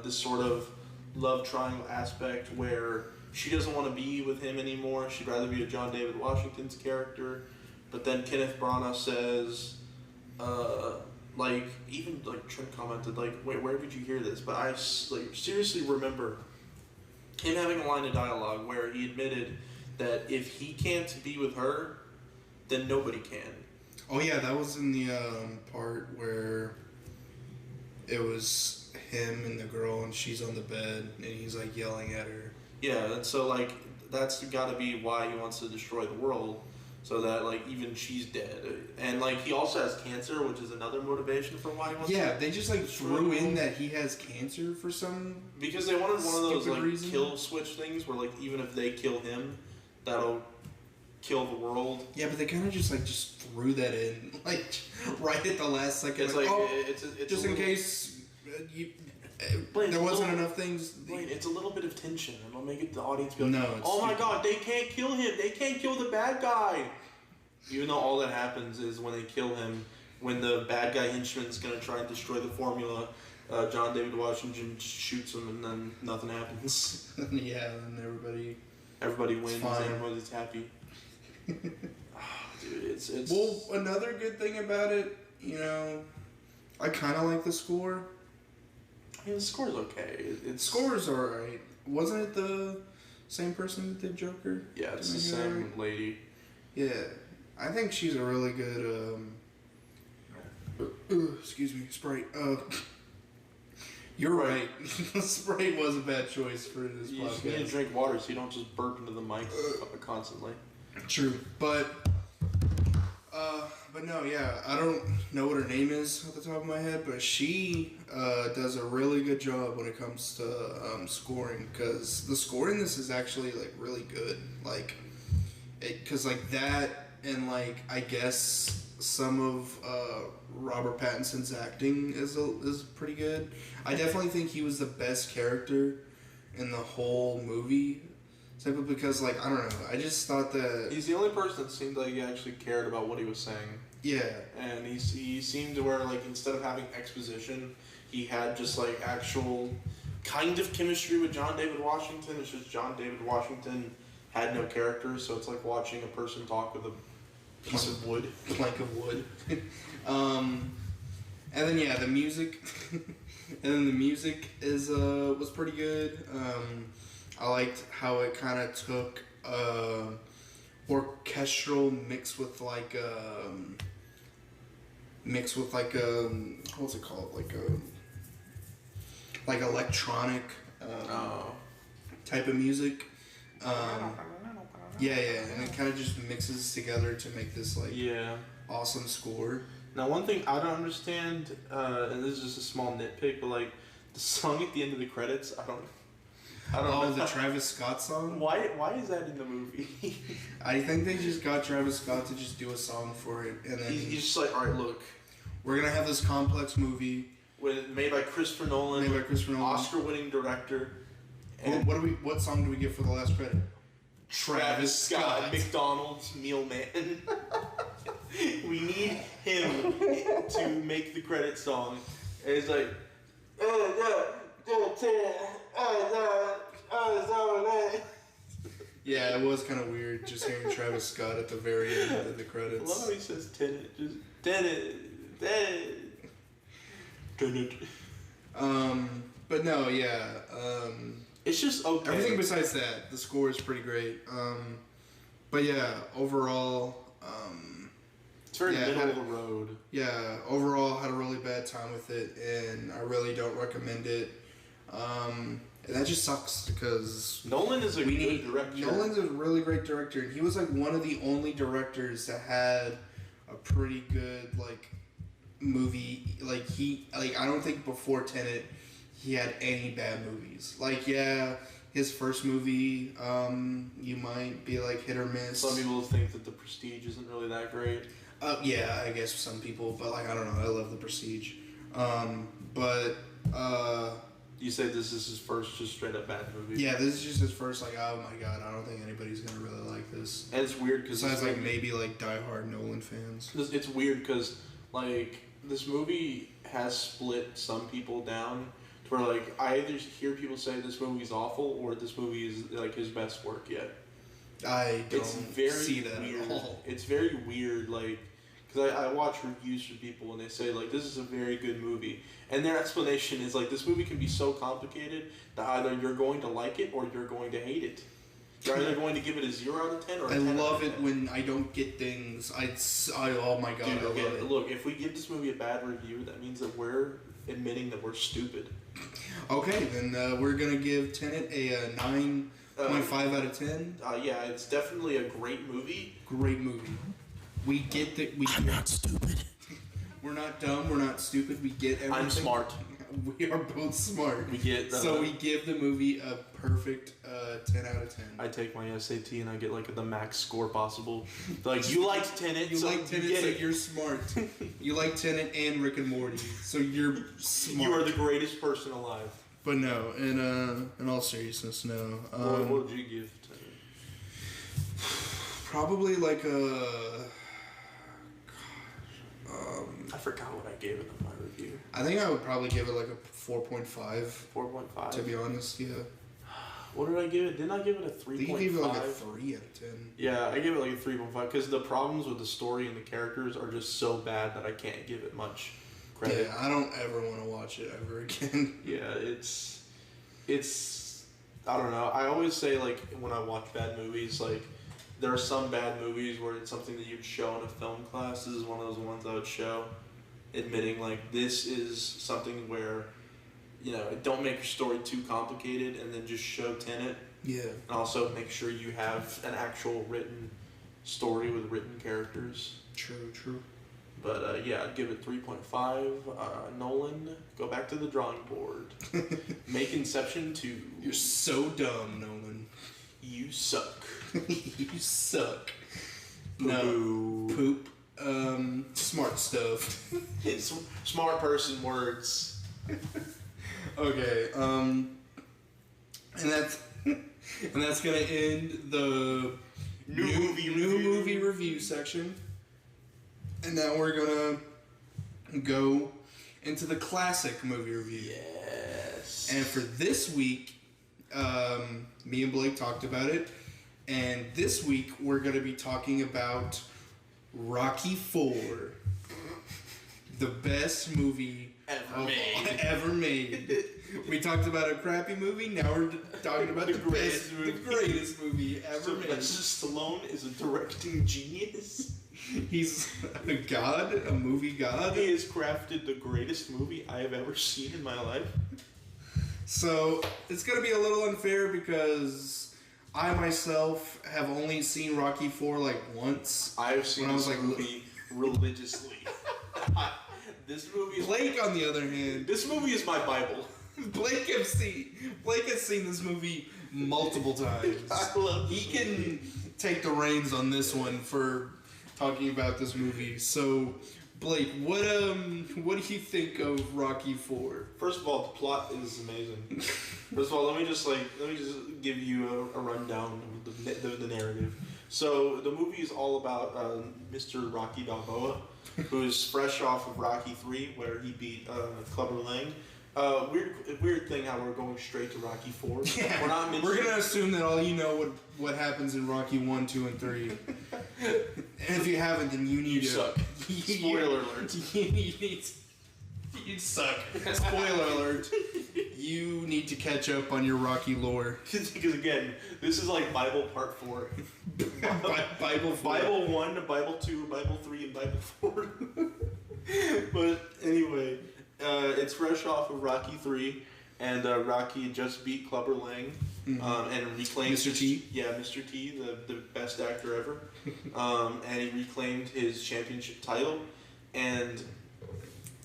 this sort of love triangle aspect where she doesn't want to be with him anymore. She'd rather be with John David Washington's character. But then Kenneth Branagh says, like, even like Trent commented, like, wait, where did you hear this? But I like seriously remember him having a line of dialogue where he admitted that if he can't be with her, then nobody can. Oh yeah, that was in the part where it was him and the girl, and she's on the bed, and he's like yelling at her. Yeah, and so like that's got to be why he wants to destroy the world, so that like even she's dead, and like he also has cancer, which is another motivation for why he wants. Yeah, they just like threw in that he has cancer for some. Because they wanted one of those like reason. Kill switch things where like even if they kill him, that'll kill the world. Yeah, but they kind of just threw that in like right at the last second. It's like it's just in case Blaine, there wasn't enough things. Blaine, it's a little bit of tension, and it'll make it the audience be like, no, "Oh my God, they can't kill him! They can't kill the bad guy!" Even though all that happens is when they kill him, when the bad guy henchman's gonna try and destroy the formula, John David Washington shoots him, and then nothing happens. Yeah, and everybody wins, and everybody's happy. Oh, dude, it's. Well, another good thing about it, I kind of like the score. Yeah, the score's okay. Score's alright. Wasn't it the same person that did Joker? Yeah, it's the same lady. Yeah, I think she's a really good. Excuse me, Sprite. You're right. Sprite was a bad choice for this podcast. You just need to drink water so you don't just burp into the mic constantly. True, but no, yeah, I don't know what her name is off the top of my head, but she does a really good job when it comes to scoring, because the score in this is actually like really good, like because like that and like I guess some of Robert Pattinson's acting is pretty good. I definitely think he was the best character in the whole movie. Simply because, like, I don't know, I just thought that... He's the only person that seemed like he actually cared about what he was saying. Yeah. And he seemed to where, like, instead of having exposition, he had just, like, actual kind of chemistry with John David Washington. It's just John David Washington had no character, so it's like watching a person talk with a piece of wood. Plank of wood. And then, yeah, the music... and then the music was pretty good. I liked how it kind of took orchestral mixed with like what's it called, like electronic type of music. Yeah, and it kind of just mixes together to make this like awesome score. Now, one thing I don't understand, and this is just a small nitpick, but like the song at the end of the credits, I don't know. The Travis Scott song? Why is that in the movie? I think they just got Travis Scott to just do a song for it, and then he's just like, all right, look, we're gonna have this complex movie made by Christopher Nolan, Oscar-winning director. And what song do we get for the last credit? Travis Scott, McDonald's meal man. We need him to make the credit song, and it's like, yeah, it was kind of weird just hearing Travis Scott at the very end of the credits. I love how he says Tenet, just Tenet. But no, yeah. It's just okay. Everything besides that, the score is pretty great. But yeah, overall, it's very middle of the road. Yeah, overall, had a really bad time with it, and I really don't recommend it. And that just sucks because Nolan is a good director. Nolan's a really great director, and he was like one of the only directors that had a pretty good like movie. I don't think before Tenet he had any bad movies. Like, yeah, his first movie, you might be like hit or miss. Some people think that The Prestige isn't really that great. Yeah, I guess some people, but like I don't know, I love The Prestige. You say this is his first just straight up bad movie? Yeah, this is just his first, like, oh my god, I don't think anybody's gonna really like this. And it's weird because besides like maybe like diehard Nolan fans. It's weird because like this movie has split some people down to where like I either hear people say this movie's awful or this movie is like his best work yet. I don't see that weird. at all. It's very weird, like, because I watch reviews from people and they say, like, this is a very good movie. And their explanation is, like, this movie can be so complicated that either you're going to like it or you're going to hate it. You're either going to give it a 0 out of 10 or a 10 I love out of 10. it when I don't get things. Oh my god, Dude, I love it. Look, if we give this movie a bad review, that means that we're admitting that we're stupid. Okay, then we're going to give Tenet a 9.5 out of 10. Yeah, it's definitely a great movie. Great movie. We get that. I'm not stupid. We're not dumb. We're not stupid. We get everything. I'm smart. We are both smart. We get. So we give the movie a perfect 10 out of 10. I take my SAT and I get like the max score possible. Like you liked Tenet, You so like Tenet, you so get it. you're smart. You like Tenet and Rick and Morty, so you're smart. You are the greatest person alive. But no, in all seriousness, no. What would you give Tenet? Probably like a. I forgot what I gave it in my review. I think I would probably give it like a 4.5. 4.5. To be honest, yeah. What did I give it? Didn't I give it a I 3.5? think you gave it like a 3 out of 10. Yeah, I gave it like a 3.5 because the problems with the story and the characters are just so bad that I can't give it much credit. Yeah, I don't ever want to watch it ever again. Yeah, it's I don't know. I always say like when I watch bad movies, like there are some bad movies where it's something that you'd show in a film class. This is one of those ones I would show, admitting like this is something where, you know, don't make your story too complicated and then just show Tenet. Yeah. And also make sure you have an actual written story with written characters. True. But yeah, I'd give it 3.5. Nolan, go back to the drawing board. Make Inception 2. You're so dumb, Nolan. You suck. You suck. Poo. No. Poop. Smart stuff. It's smart person words. Okay, and that's gonna end the New movie review section. And now we're gonna go into the classic movie review. Yes. And for this week, me and Blake talked about it, and this week we're gonna be talking about Rocky IV, the best movie ever made. We talked about a crappy movie. Now we're talking about the greatest movie ever made. Sylvester Stallone is a directing genius. He's a god, a movie god. He has crafted the greatest movie I have ever seen in my life. So it's gonna be a little unfair because I myself have only seen Rocky IV like once. I've seen when I was this like movie religiously. This movie is Blake, on the other hand, This movie is my Bible. Blake has seen this movie multiple times. I love this He can take the reins on this one for talking about this movie. So, Blake, what do you think of Rocky IV? First of all, the plot is amazing. First of all, let me just give you a rundown of the narrative. So the movie is all about Mr. Rocky Balboa, who is fresh off of Rocky III, where he beat Clubber Lang. Weird thing how we're going straight to Rocky IV. Yeah, we're gonna assume that all you know what happens in Rocky 1, 2, and 3. And if you haven't, then you need You suck. Spoiler alert. You suck. Spoiler alert. You need to catch up on your Rocky lore. Because again, this is like Bible Part 4. Bible 4. Bible 1, Bible 2, Bible 3, and Bible 4. But anyway, it's fresh off of Rocky 3, and Rocky just beat Clubber Lang, and reclaimed Mr. T. Yeah, Mr. T, the best actor ever. And he reclaimed his championship title, and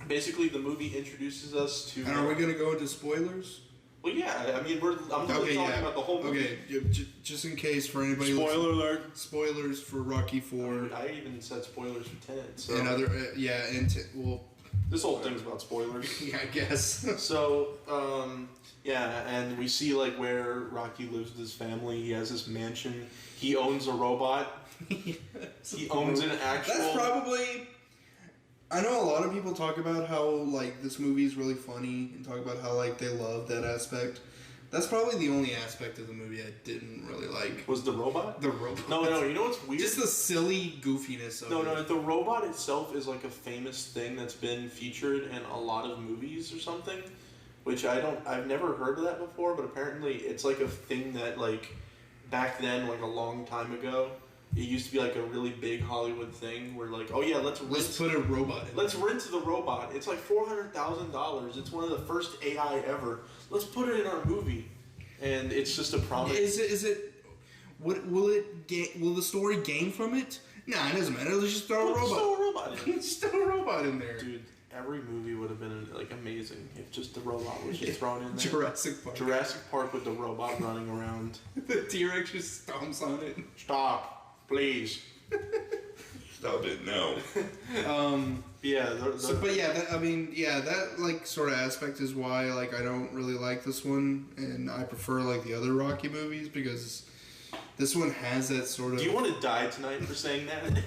basically the movie introduces us to... And are we going to go into spoilers? Well, yeah. I mean, I'm talking about the whole movie. Okay, just in case for anybody. Spoiler alert. Spoilers for Rocky IV. I even said spoilers for Tenet. So. And other, well. This whole thing's about spoilers. Yeah, I guess. So, and we see like where Rocky lives with his family. He has this mansion. He owns a robot. He owns an actual. That's probably. I know a lot of people talk about how like this movie is really funny and talk about how like they love that aspect. That's probably the only aspect of the movie I didn't really like. Was the robot? The robot. No. You know what's weird? Just the silly goofiness of it. No. The robot itself is like a famous thing that's been featured in a lot of movies or something, which I've never heard of that before, but apparently it's like a thing that like back then, like a long time ago, it used to be like a really big Hollywood thing where like, oh yeah, let's put a robot in. Let's rent the robot. It's like $400,000. It's one of the first AI ever. Let's put it in our movie. And it's just a promise. Is it will the story gain from it? Nah, it doesn't matter. Let's just throw a robot. Just throw a robot in. Just throw a robot in there. Dude, every movie would have been like amazing if just the robot was just thrown in there. Jurassic Park. Jurassic Park with the robot running around. The T-Rex just stomps on it. Stop. Please. Stop it, no. Yeah, that like sort of aspect is why like I don't really like this one, and I prefer like the other Rocky movies because this one has that sort of. Do you want to die tonight for saying that?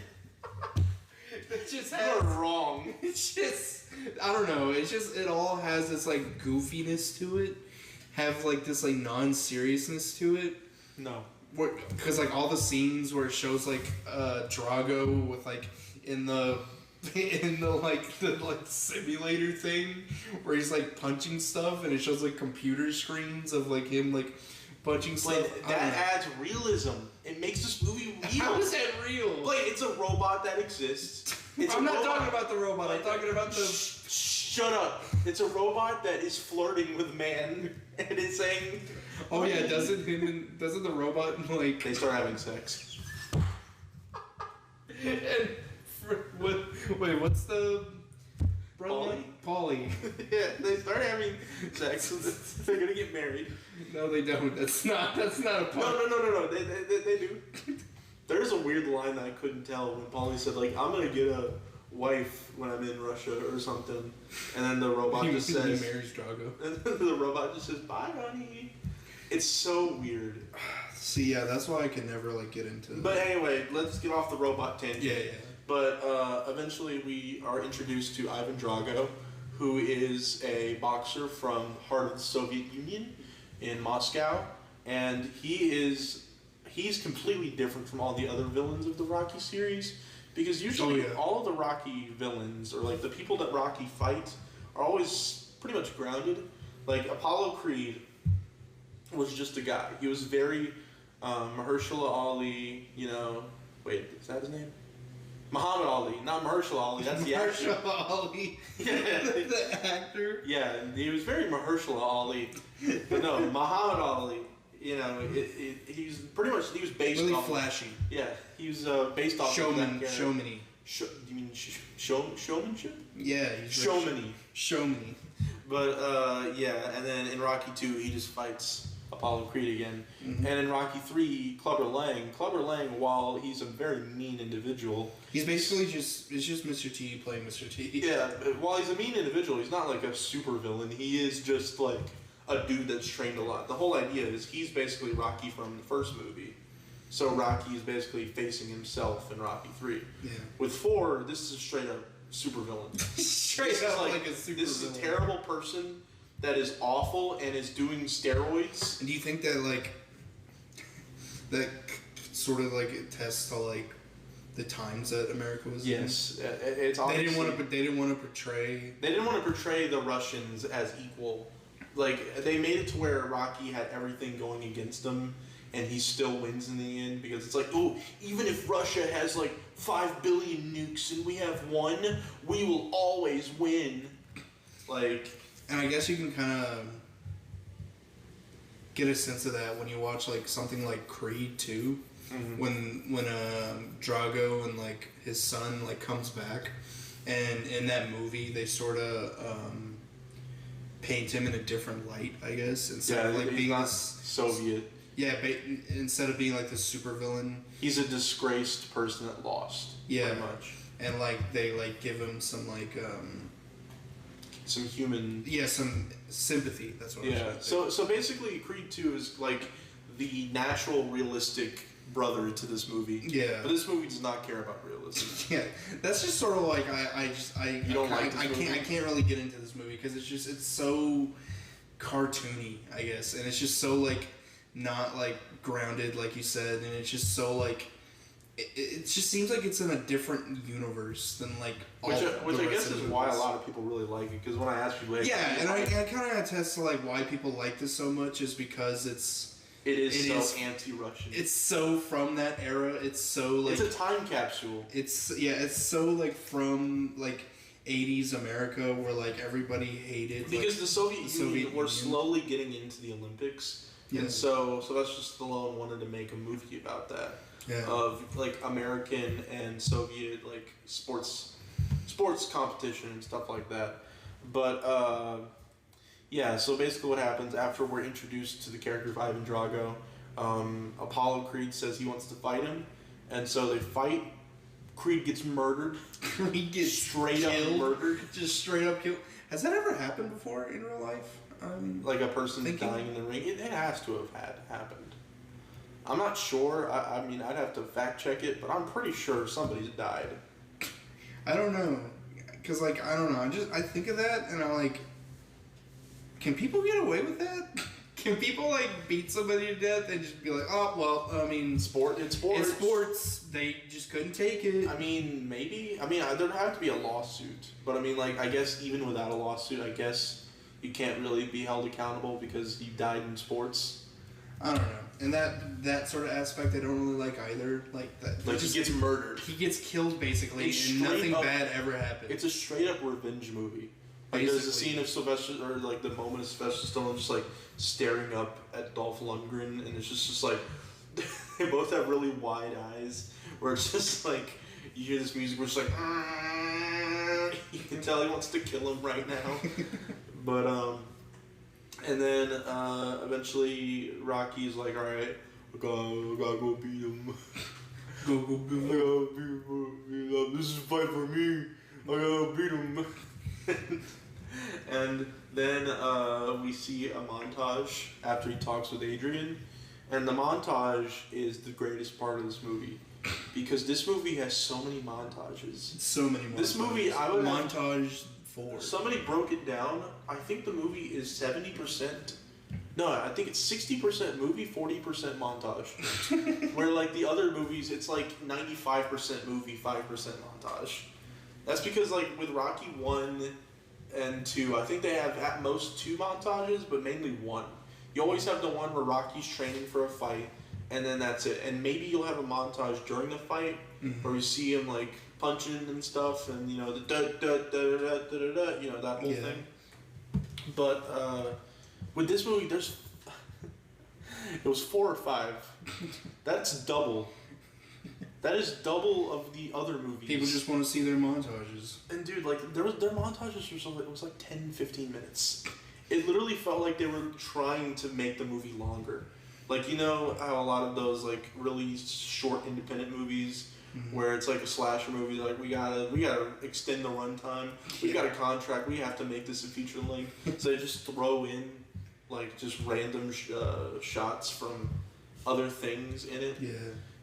It just You're wrong. It's just I don't know. It's just it all has this like goofiness to it, have like this like non-seriousness to it. No. Because like all the scenes where it shows like Drago with like in the simulator thing where he's like punching stuff and it shows like computer screens of like him like punching stuff. That adds realism. It makes this movie real. How is that real? Like it's a robot that exists. I'm not talking about the robot. I'm talking about the. Shut up! It's a robot that is flirting with man and is saying. Oh yeah, doesn't the robot like they start having sex? And what's the Polly? Yeah, they start having sex. They're gonna get married. No, they don't. That's not a part. No. They do. There's a weird line that I couldn't tell when Polly said like, "I'm gonna get a wife when I'm in Russia or something," and then the robot just says, "He marries Drago." And then the robot just says, "Bye, honey." It's so weird. See, yeah, that's why I can never like get into. But anyway, let's get off the robot tangent. Yeah. But eventually, we are introduced to Ivan Drago, who is a boxer from heart of the Soviet Union in Moscow, and he's completely different from all the other villains of the Rocky series, because usually all of the Rocky villains, or like the people that Rocky fight, are always pretty much grounded. Like Apollo Creed was just a guy. He was very Mahershala Ali, wait, is that his name? Muhammad Ali, not Mahershala Ali, that's the actor. Mahershala Ali, the actor? Yeah, he was very Mahershala Ali, but no, Muhammad Ali, he's pretty much, he was based really off... Really flashy. Yeah, he was based off... Showmany. Do you mean showmanship? Yeah, he's Showmany. But, and then in Rocky 2, he just fights Apollo Creed again. Mm-hmm. And in Rocky 3, Clubber Lang, while he's a very mean individual... He's basically it's just Mr. T playing Mr. T. Yeah, while he's a mean individual, he's not like a super villain. He is just like a dude that's trained a lot. The whole idea is he's basically Rocky from the first movie. So Rocky is basically facing himself in Rocky 3. Yeah. With 4, this is a straight up super villain. Straight up like a super villain. This is a terrible person that is awful and is doing steroids. And do you think that that sort of attests to the times that America was in? Yes, it's obviously, they didn't want to portray. They didn't want to portray the Russians as equal. Like they made it to where Rocky had everything going against him, and he still wins in the end because it's like, oh, even if Russia has 5 billion nukes and we have 1, we will always win. And I guess you can kind of get a sense of that when you watch something like Creed 2, mm-hmm. when Drago and his son comes back, and in that movie they sort of paint him in a different light, I guess, instead of like he's being not this Soviet. Yeah, but instead of being like the super villain, he's a disgraced person that lost. Yeah, pretty much. And like they like give him some like some human. Yeah, some sympathy. That's what. Yeah. So basically, Creed 2 is like the natural, realistic brother to this movie. Yeah. But this movie does not care about realism. Yeah, that's just sort of like I can't really get into this movie because it's so cartoony, I guess, and it's just so like not like grounded, like you said, and it's just so like it just seems like it's in a different universe than like which I guess is why a lot of people really like it, because when I ask people, I kind of attest to like why people like this so much is because it is anti-Russian. It's so from that era. It's so like it's a time capsule. It's so like from like 80s America where like everybody hated because the Soviet Union were slowly getting into the Olympics. Yeah. And so Sylvester Stallone wanted to make a movie about that. Yeah. Of like American and Soviet like sports competition and stuff like that. But yeah, so basically what happens after we're introduced to the character of Ivan Drago, Apollo Creed says he wants to fight him, and so they fight. Creed gets murdered. Creed gets straight up murdered. Just straight up killed. Has that ever happened before in real life? Like a person dying in the ring? It has to have happened. I'm not sure. I mean, I'd have to fact check it, but I'm pretty sure somebody's died. I don't know. Because, like, I don't know. I think of that, and I'm like, can people get away with that? Can people, like, beat somebody to death and just be like, oh, well, I mean... It's sports. It's sports. They just couldn't take it. I mean, maybe. I mean, there'd have to be a lawsuit. But, I mean, like, I guess even without a lawsuit, I guess you can't really be held accountable because he died in sports. I don't know. And that sort of aspect I don't really like either. Like that. Like he gets murdered. He gets killed basically, and nothing bad ever happens. It's a straight up revenge movie. Like there's a scene of Sylvester, or like the moment of Sylvester Stallone just like staring up at Dolph Lundgren, and it's just like they both have really wide eyes, where it's just like you hear this music, where it's like you can tell he wants to kill him right now. But and then eventually Rocky's like, all right, I gotta go beat him. Go beat him. I gotta beat him. This is a fight for me. I gotta beat him. And then we see a montage after he talks with Adrian. And the montage is the greatest part of this movie. Because this movie has so many montages. So many montages. This movie, I would montage 4. Somebody broke it down. I think the movie is 70%. No, I think it's 60% movie, 40% montage. Where like the other movies, it's like 95% movie, 5% montage. That's because like with Rocky 1 and 2, I think they have at most 2 montages, but mainly 1. You always have the one where Rocky's training for a fight, and then that's it. And maybe you'll have a montage during the fight where you see him like punching and stuff, and you know the you know that whole thing. But with this movie, there's it was 4 or 5. That's double. That is double of the other movies. People just want to see their montages. And dude, like their montages were so it was like 10-15 minutes. It literally felt like they were trying to make the movie longer. Like, you know how a lot of those like really short independent movies where it's like a slasher movie, like we gotta extend the runtime. We got a contract. We have to make this a feature length. So they just throw in like just random shots from other things in it. Yeah.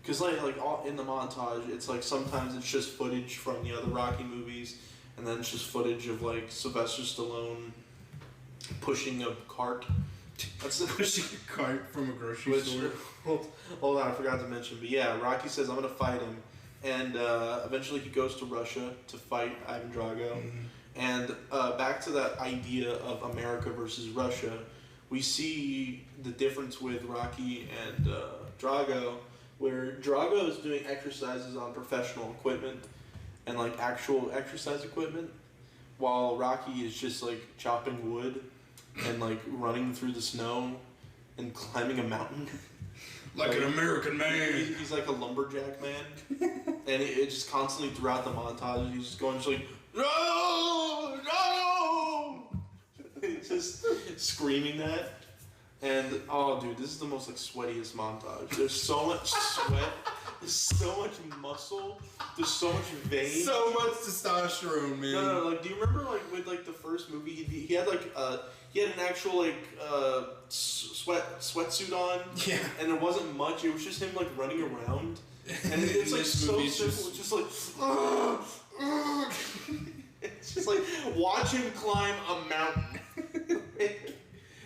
Because like all in the montage, it's like sometimes it's just footage from the other Rocky movies, and then it's just footage of like Sylvester Stallone pushing a cart. That's pushing a cart from a grocery store. Hold on, I forgot to mention. But yeah, Rocky says I'm gonna fight him, and eventually he goes to Russia to fight Ivan Drago. And back to that idea of America versus Russia, we see the difference with Rocky and Drago, where Drago is doing exercises on professional equipment and like actual exercise equipment, while Rocky is just like chopping wood and like running through the snow and climbing a mountain. Like an American man. He's like a lumberjack man. And it just constantly throughout the montage, he's just going just like, no! It's just screaming that. And oh, dude, this is the most like sweatiest montage. There's so much sweat. There's so much muscle. There's so much vein. So much testosterone, man. No, like, do you remember like with like the first movie? He had like he had an actual like sweatsuit on. Yeah. And there wasn't much. It was just him like running around. And it's like so simple. It's just like. It's just like watch him climb a mountain.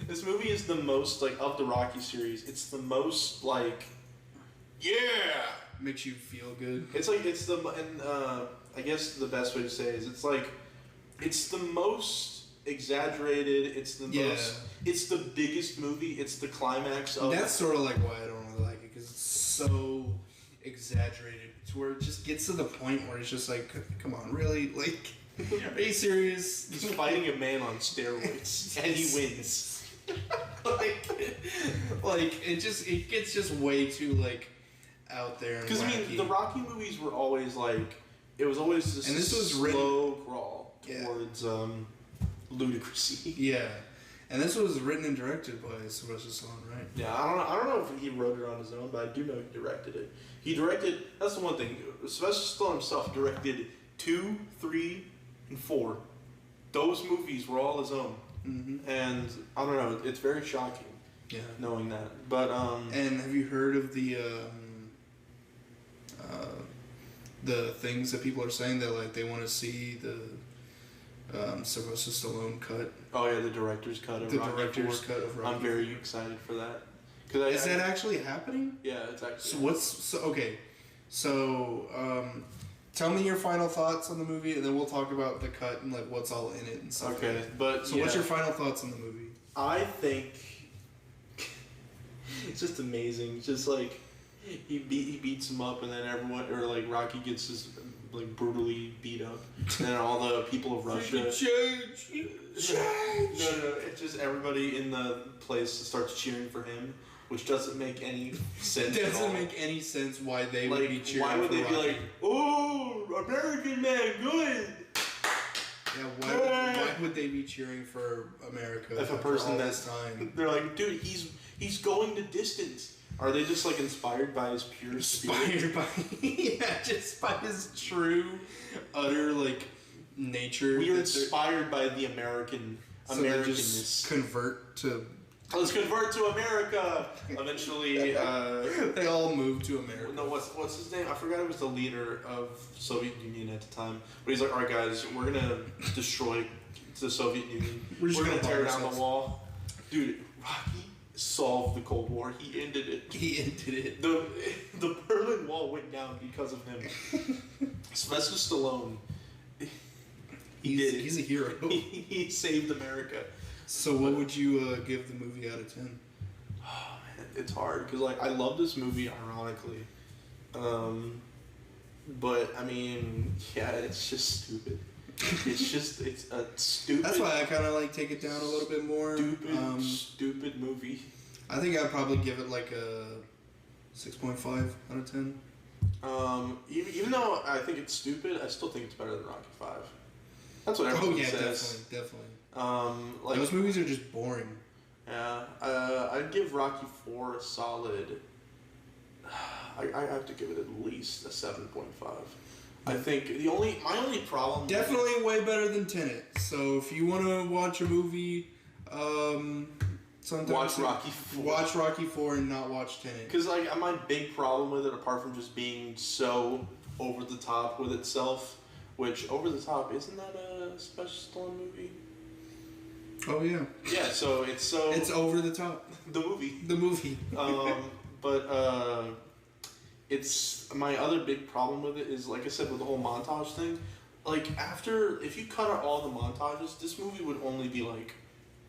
This movie is the most like of the Rocky series. It's the most like, yeah, makes you feel good. It's like it's the and I guess the best way to say it is it's like it's the most exaggerated. It's the most. It's the biggest movie. It's the climax of. That's sort of like why I don't really like it because it's so exaggerated to where it just gets to the point where it's just like, come on, really, like. Are you serious? He's fighting a man on steroids, and he wins. like it gets just way too like out there. Because I mean, the Rocky movies were always like it was always this, and this was slow crawl towards ludicrousy. Yeah, and this was written and directed by Sylvester Stallone, right? Yeah, I don't know if he wrote it on his own, but I do know he directed it. He directed. That's the one thing. Sylvester Stallone himself directed 2, 3, and 4. Those movies were all his own. Mm-hmm. And I don't know, it's very shocking. Yeah. Knowing that, but And have you heard of the things that people are saying that like they want to see the Sylvester Stallone cut? Oh yeah, the director's cut of Rocky IV. I'm very excited for that. Is that actually happening? Yeah, it's actually. Tell me your final thoughts on the movie, and then we'll talk about the cut and like what's all in it and stuff. Okay, but so what's your final thoughts on the movie? I think it's just amazing. It's just like he beats him up, and then everyone or like Rocky gets just like brutally beat up, and then all the people of Russia change. No, it's just everybody in the place starts cheering for him. Which doesn't make any sense. It doesn't make any sense why they would be cheering. Why would for they Rocky. be like, "Oh, American man, good"? Yeah, why would they be cheering for America? If a person that's time, they're like, dude, he's going the distance. Are they just like inspired by his pure spirit? Just by his true, utter like nature. We are inspired by the Americanness. Just convert to. Let's convert to America. Eventually, they all moved to America. No, what's his name? I forgot. It was the leader of Soviet Union at the time. But he's like, all right, guys, we're gonna destroy the Soviet Union. We're gonna tear down the wall, dude. Rocky solved the Cold War. He ended it. The Berlin Wall went down because of him. Sylvester Stallone. He's a hero. He saved America. So what would you give the movie out of 10? Oh man, it's hard because like I love this movie ironically, but I mean yeah, it's just stupid. It's a stupid. That's why I kind of like take it down a little bit more. Stupid movie. I think I'd probably give it like a 6.5 out of 10. Even though I think it's stupid, I still think it's better than Rocky V. That's what everyone says. Definitely. Like those movies are just boring. Yeah, I'd give Rocky IV a solid. I have to give it at least a 7.5. I think my only problem. Definitely way better than Tenet. So if you want to watch a movie, watch Rocky IV. Watch Rocky IV and not watch Tenet. Because like my big problem with it, apart from just being so over the top with itself, which Over the Top isn't that a Special Stallone movie? Oh yeah. Yeah, so it's Over the Top. The movie. But it's my other big problem with it is like I said with the whole montage thing. Like if you cut out all the montages, this movie would only be like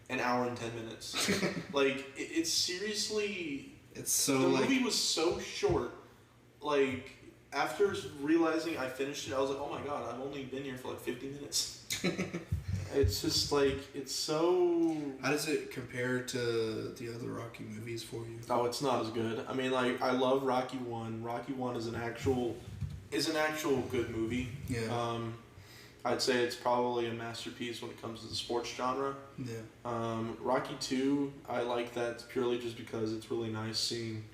an hour and 10 minutes. Like it's seriously. It's so. The movie was so short. Like after realizing I finished it, I was like, oh my god, I've only been here for like 50 minutes. It's just like, it's so... How does it compare to the other Rocky movies for you? Oh, it's not as good. I mean, like, I love Rocky 1. Rocky 1 is an actual good movie. Yeah. I'd say it's probably a masterpiece when it comes to the sports genre. Yeah. Rocky 2, I like that purely just because it's really nice seeing,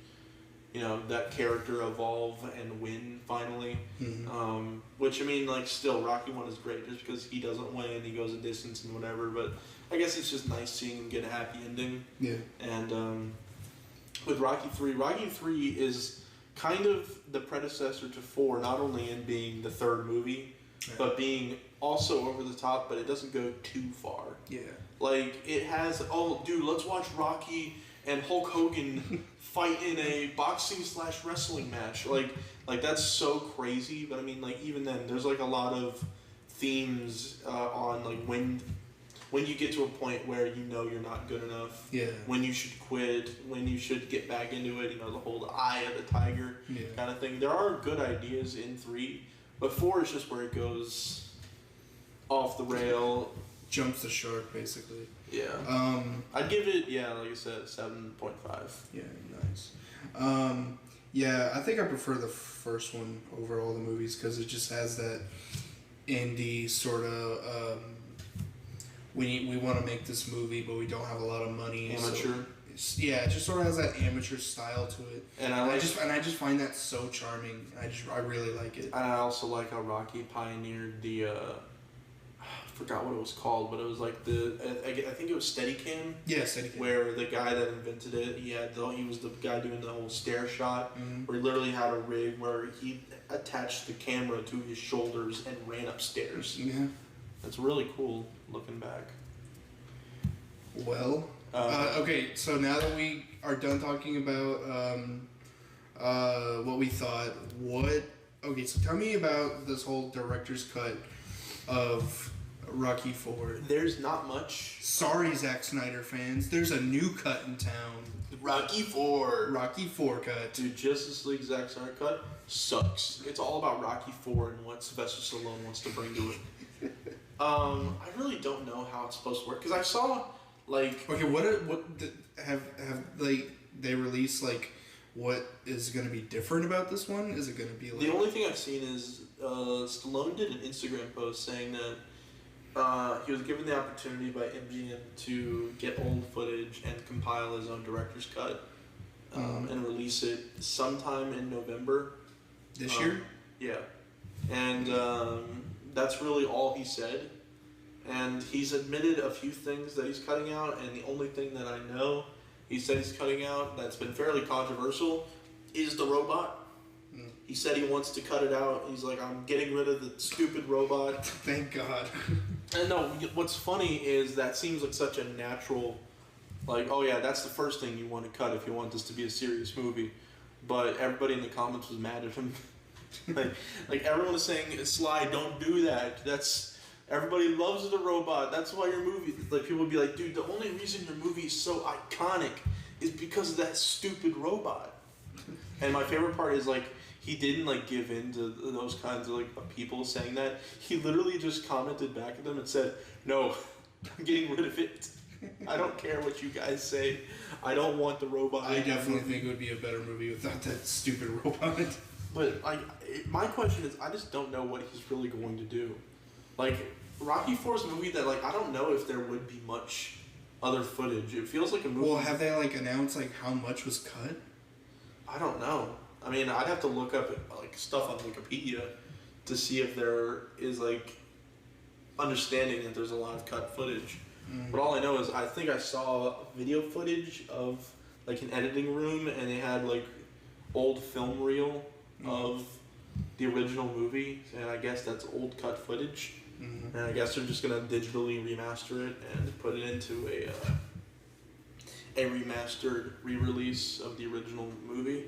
that character evolve and win finally. Mm-hmm. Which, I mean, like, still, Rocky 1 is great just because he doesn't win, he goes a distance and whatever, but I guess it's just nice seeing him get a happy ending. Yeah. And with Rocky 3 is kind of the predecessor to 4, not only in being the third movie, but being also over the top, but it doesn't go too far. Yeah. Like, it has, let's watch Rocky and Hulk Hogan fight in a boxing/wrestling match. Like that's so crazy, but I mean, like, even then, there's, like, a lot of themes on, like, when you get to a point where you're not good enough. Yeah. When you should quit, when you should get back into it, the whole eye of the tiger kind of thing. There are good ideas in 3, but 4 is just where it goes off the rail. Jumps the shark, basically. Yeah. I'd give it, like I said, 7.5. Yeah, nice. Yeah, I think I prefer the first one over all the movies because it just has that indie sort of, we want to make this movie, but we don't have a lot of money. Amateur. So it just sort of has that amateur style to it. And I just find that so charming. I really like it. And I also like how Rocky pioneered the, I forgot what it was called, but it was like I think it was Steadicam. Yeah, Steadicam. Where the guy that invented it, he was the guy doing the whole stare shot, where he literally had a rig where he attached the camera to his shoulders and ran upstairs. Yeah. That's really cool looking back. Well, okay, so now that we are done talking about what we thought, okay, so tell me about this whole director's cut of Rocky IV. There's not much. Sorry, Zack Snyder fans. There's a new cut in town. Rocky IV. Rocky IV cut. Dude, Justice League Zack Snyder cut sucks. It's all about Rocky IV and what Sylvester Stallone wants to bring to it. I really don't know how it's supposed to work because I saw like. Okay, have they released like what is going to be different about this one? Is it going to be like the only thing I've seen is Stallone did an Instagram post saying that he was given the opportunity by MGM to get old footage and compile his own director's cut and release it sometime in November. This year? Yeah. And that's really all he said. And he's admitted a few things that he's cutting out, and the only thing that I know he said he's cutting out that's been fairly controversial is the robot. He said he wants to cut it out. He's like, I'm getting rid of the stupid robot. Thank God. And no, what's funny is that seems like such a natural, like, oh yeah, that's the first thing you want to cut if you want this to be a serious movie. But everybody in the comments was mad at him. like everyone was saying, Sly, don't do that. Everybody loves the robot. That's why your movie, like, people would be like, dude, the only reason your movie is so iconic is because of that stupid robot. And my favorite part is, like, he didn't, like, give in to those kinds of, like, people saying that. He literally just commented back at them and said, no, I'm getting rid of it. I don't care what you guys say. I don't want the robot. I definitely think it would be a better movie without that stupid robot. But my question is, I just don't know what he's really going to do. Like, Rocky IV's a movie that, like, I don't know if there would be much other footage. It feels like a movie. Well, have they, like, announced, like, how much was cut? I don't know. I mean, I'd have to look up, like, stuff on Wikipedia to see if there is, like, understanding that there's a lot of cut footage. But all I know is I think I saw video footage of, like, an editing room, and they had, like, old film reel of the original movie, and I guess that's old cut footage. And I guess they're just gonna digitally remaster it and put it into a remastered re-release of the original movie.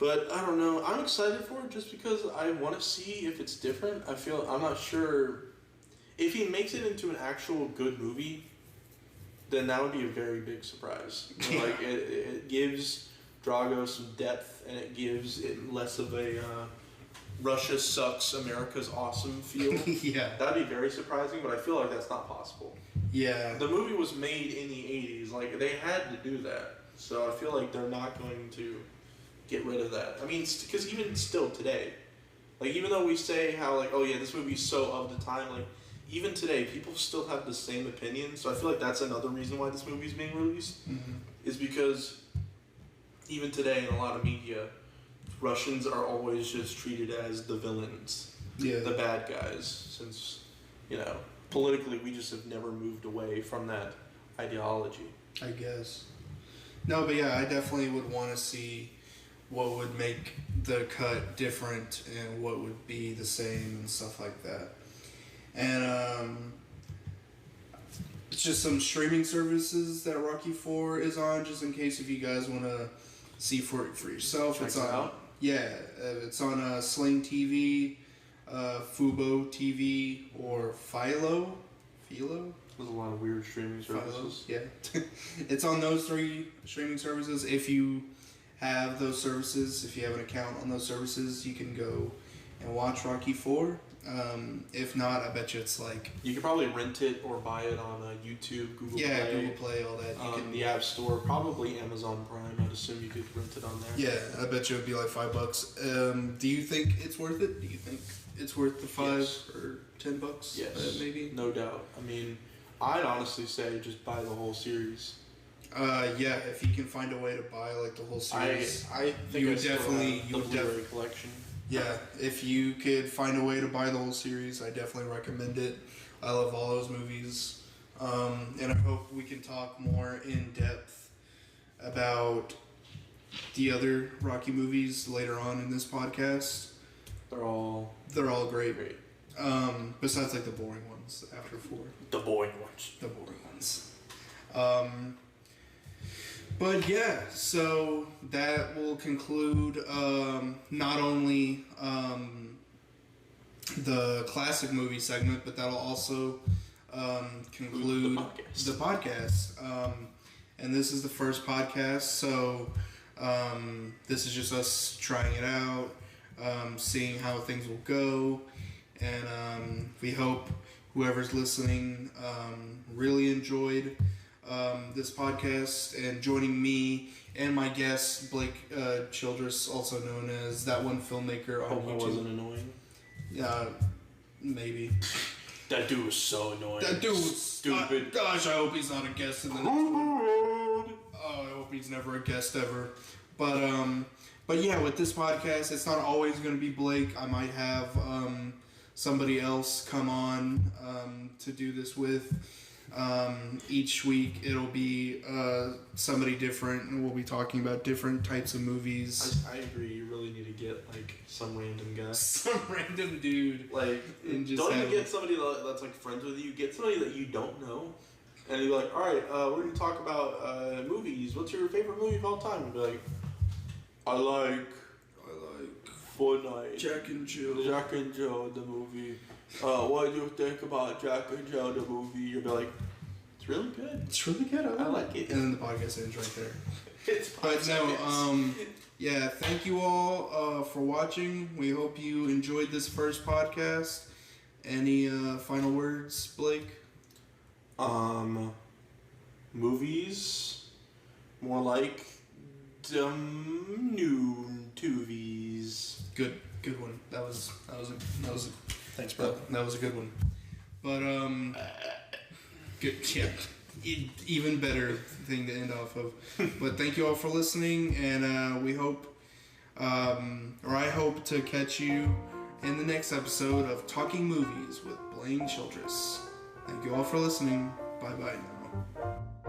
But I don't know. I'm excited for it just because I want to see if it's different. I'm not sure if he makes it into an actual good movie. Then that would be a very big surprise. Like it gives Drago some depth, and it gives it less of a Russia sucks, America's awesome feel. Yeah. That'd be very surprising, but I feel like that's not possible. Yeah. The movie was made in the 80s. Like, they had to do that. So I feel like they're not going to get rid of that. I mean, because even still today, Like, even though we say how, like, oh yeah, this movie's so of the time, like, even today, people still have the same opinion. So I feel like that's another reason why this movie's being released, is because even today in a lot of media, Russians are always just treated as the villains, the bad guys, since, you know, politically we just have never moved away from that ideology. I guess. No, but yeah, I definitely would want to see what would make the cut different and what would be the same and stuff like that. And it's just some streaming services that Rocky IV is on, just in case if you guys want to see for yourself. Check it's it on. out. Yeah, it's on Sling TV, Fubo TV, or Philo. There's a lot of weird streaming services. Yeah. It's on those 3 streaming services. If you have those services, if you have an account on those services, you can go and watch Rocky IV. If not, I bet you it's like... You could probably rent it or buy it on YouTube, Google Play. Yeah, Google Play, all that. You can the App Store, probably Amazon Prime. I'd assume you could rent it on there. Yeah, I bet you it'd be like $5. Do you think it's worth it? Do you think it's worth the $5 or $10? Yes. Maybe? No doubt. I mean, I'd honestly say just buy the whole series. Yeah, if you can find a way to buy like the whole series. I think you I would still definitely... have the Blu-ray collection. Yeah, if you could find a way to buy the whole series, I definitely recommend it. I love all those movies. And I hope we can talk more in depth about the other Rocky movies later on in this podcast. They're all great. Besides like the boring ones after 4. The boring ones. The boring ones. But yeah, so that will conclude not only the classic movie segment, but that'll also conclude the podcast. And this is the first podcast, so this is just us trying it out, seeing how things will go, and we hope whoever's listening really enjoyed this podcast, and joining me and my guest Blake Childress, also known as That One Filmmaker on YouTube. I wasn't annoying. Yeah, maybe. That dude was so annoying. That dude was stupid. Gosh, I hope he's not a guest in the next one. Oh, I hope he's never a guest ever. But yeah, with this podcast, it's not always going to be Blake. I might have somebody else come on to do this with. Each week it'll be somebody different, and we'll be talking about different types of movies. I agree. You really need to get like some random guy, some random dude. Like, and just don't even get somebody that's like friends with you. Get somebody that you don't know, and you're like, all right, we're gonna talk about movies. What's your favorite movie of all time? And be like, I like Fortnite. Jack and Jill The movie. What do you think about Jack and Jill the movie? You'll be like, it's really good. It's really good. I like it. And then the podcast ends right there. It's but no, yeah, thank you all for watching. We hope you enjoyed this first podcast. Any final words, Blake? Movies, more like new TVs. Good one. That was a Thanks, bro. that was a good one. But good, yeah, even better thing to end off of. But thank you all for listening, and we hope, or I hope to catch you in the next episode of Talking Movies with Blaine Childress. Thank you all for listening. Bye bye now.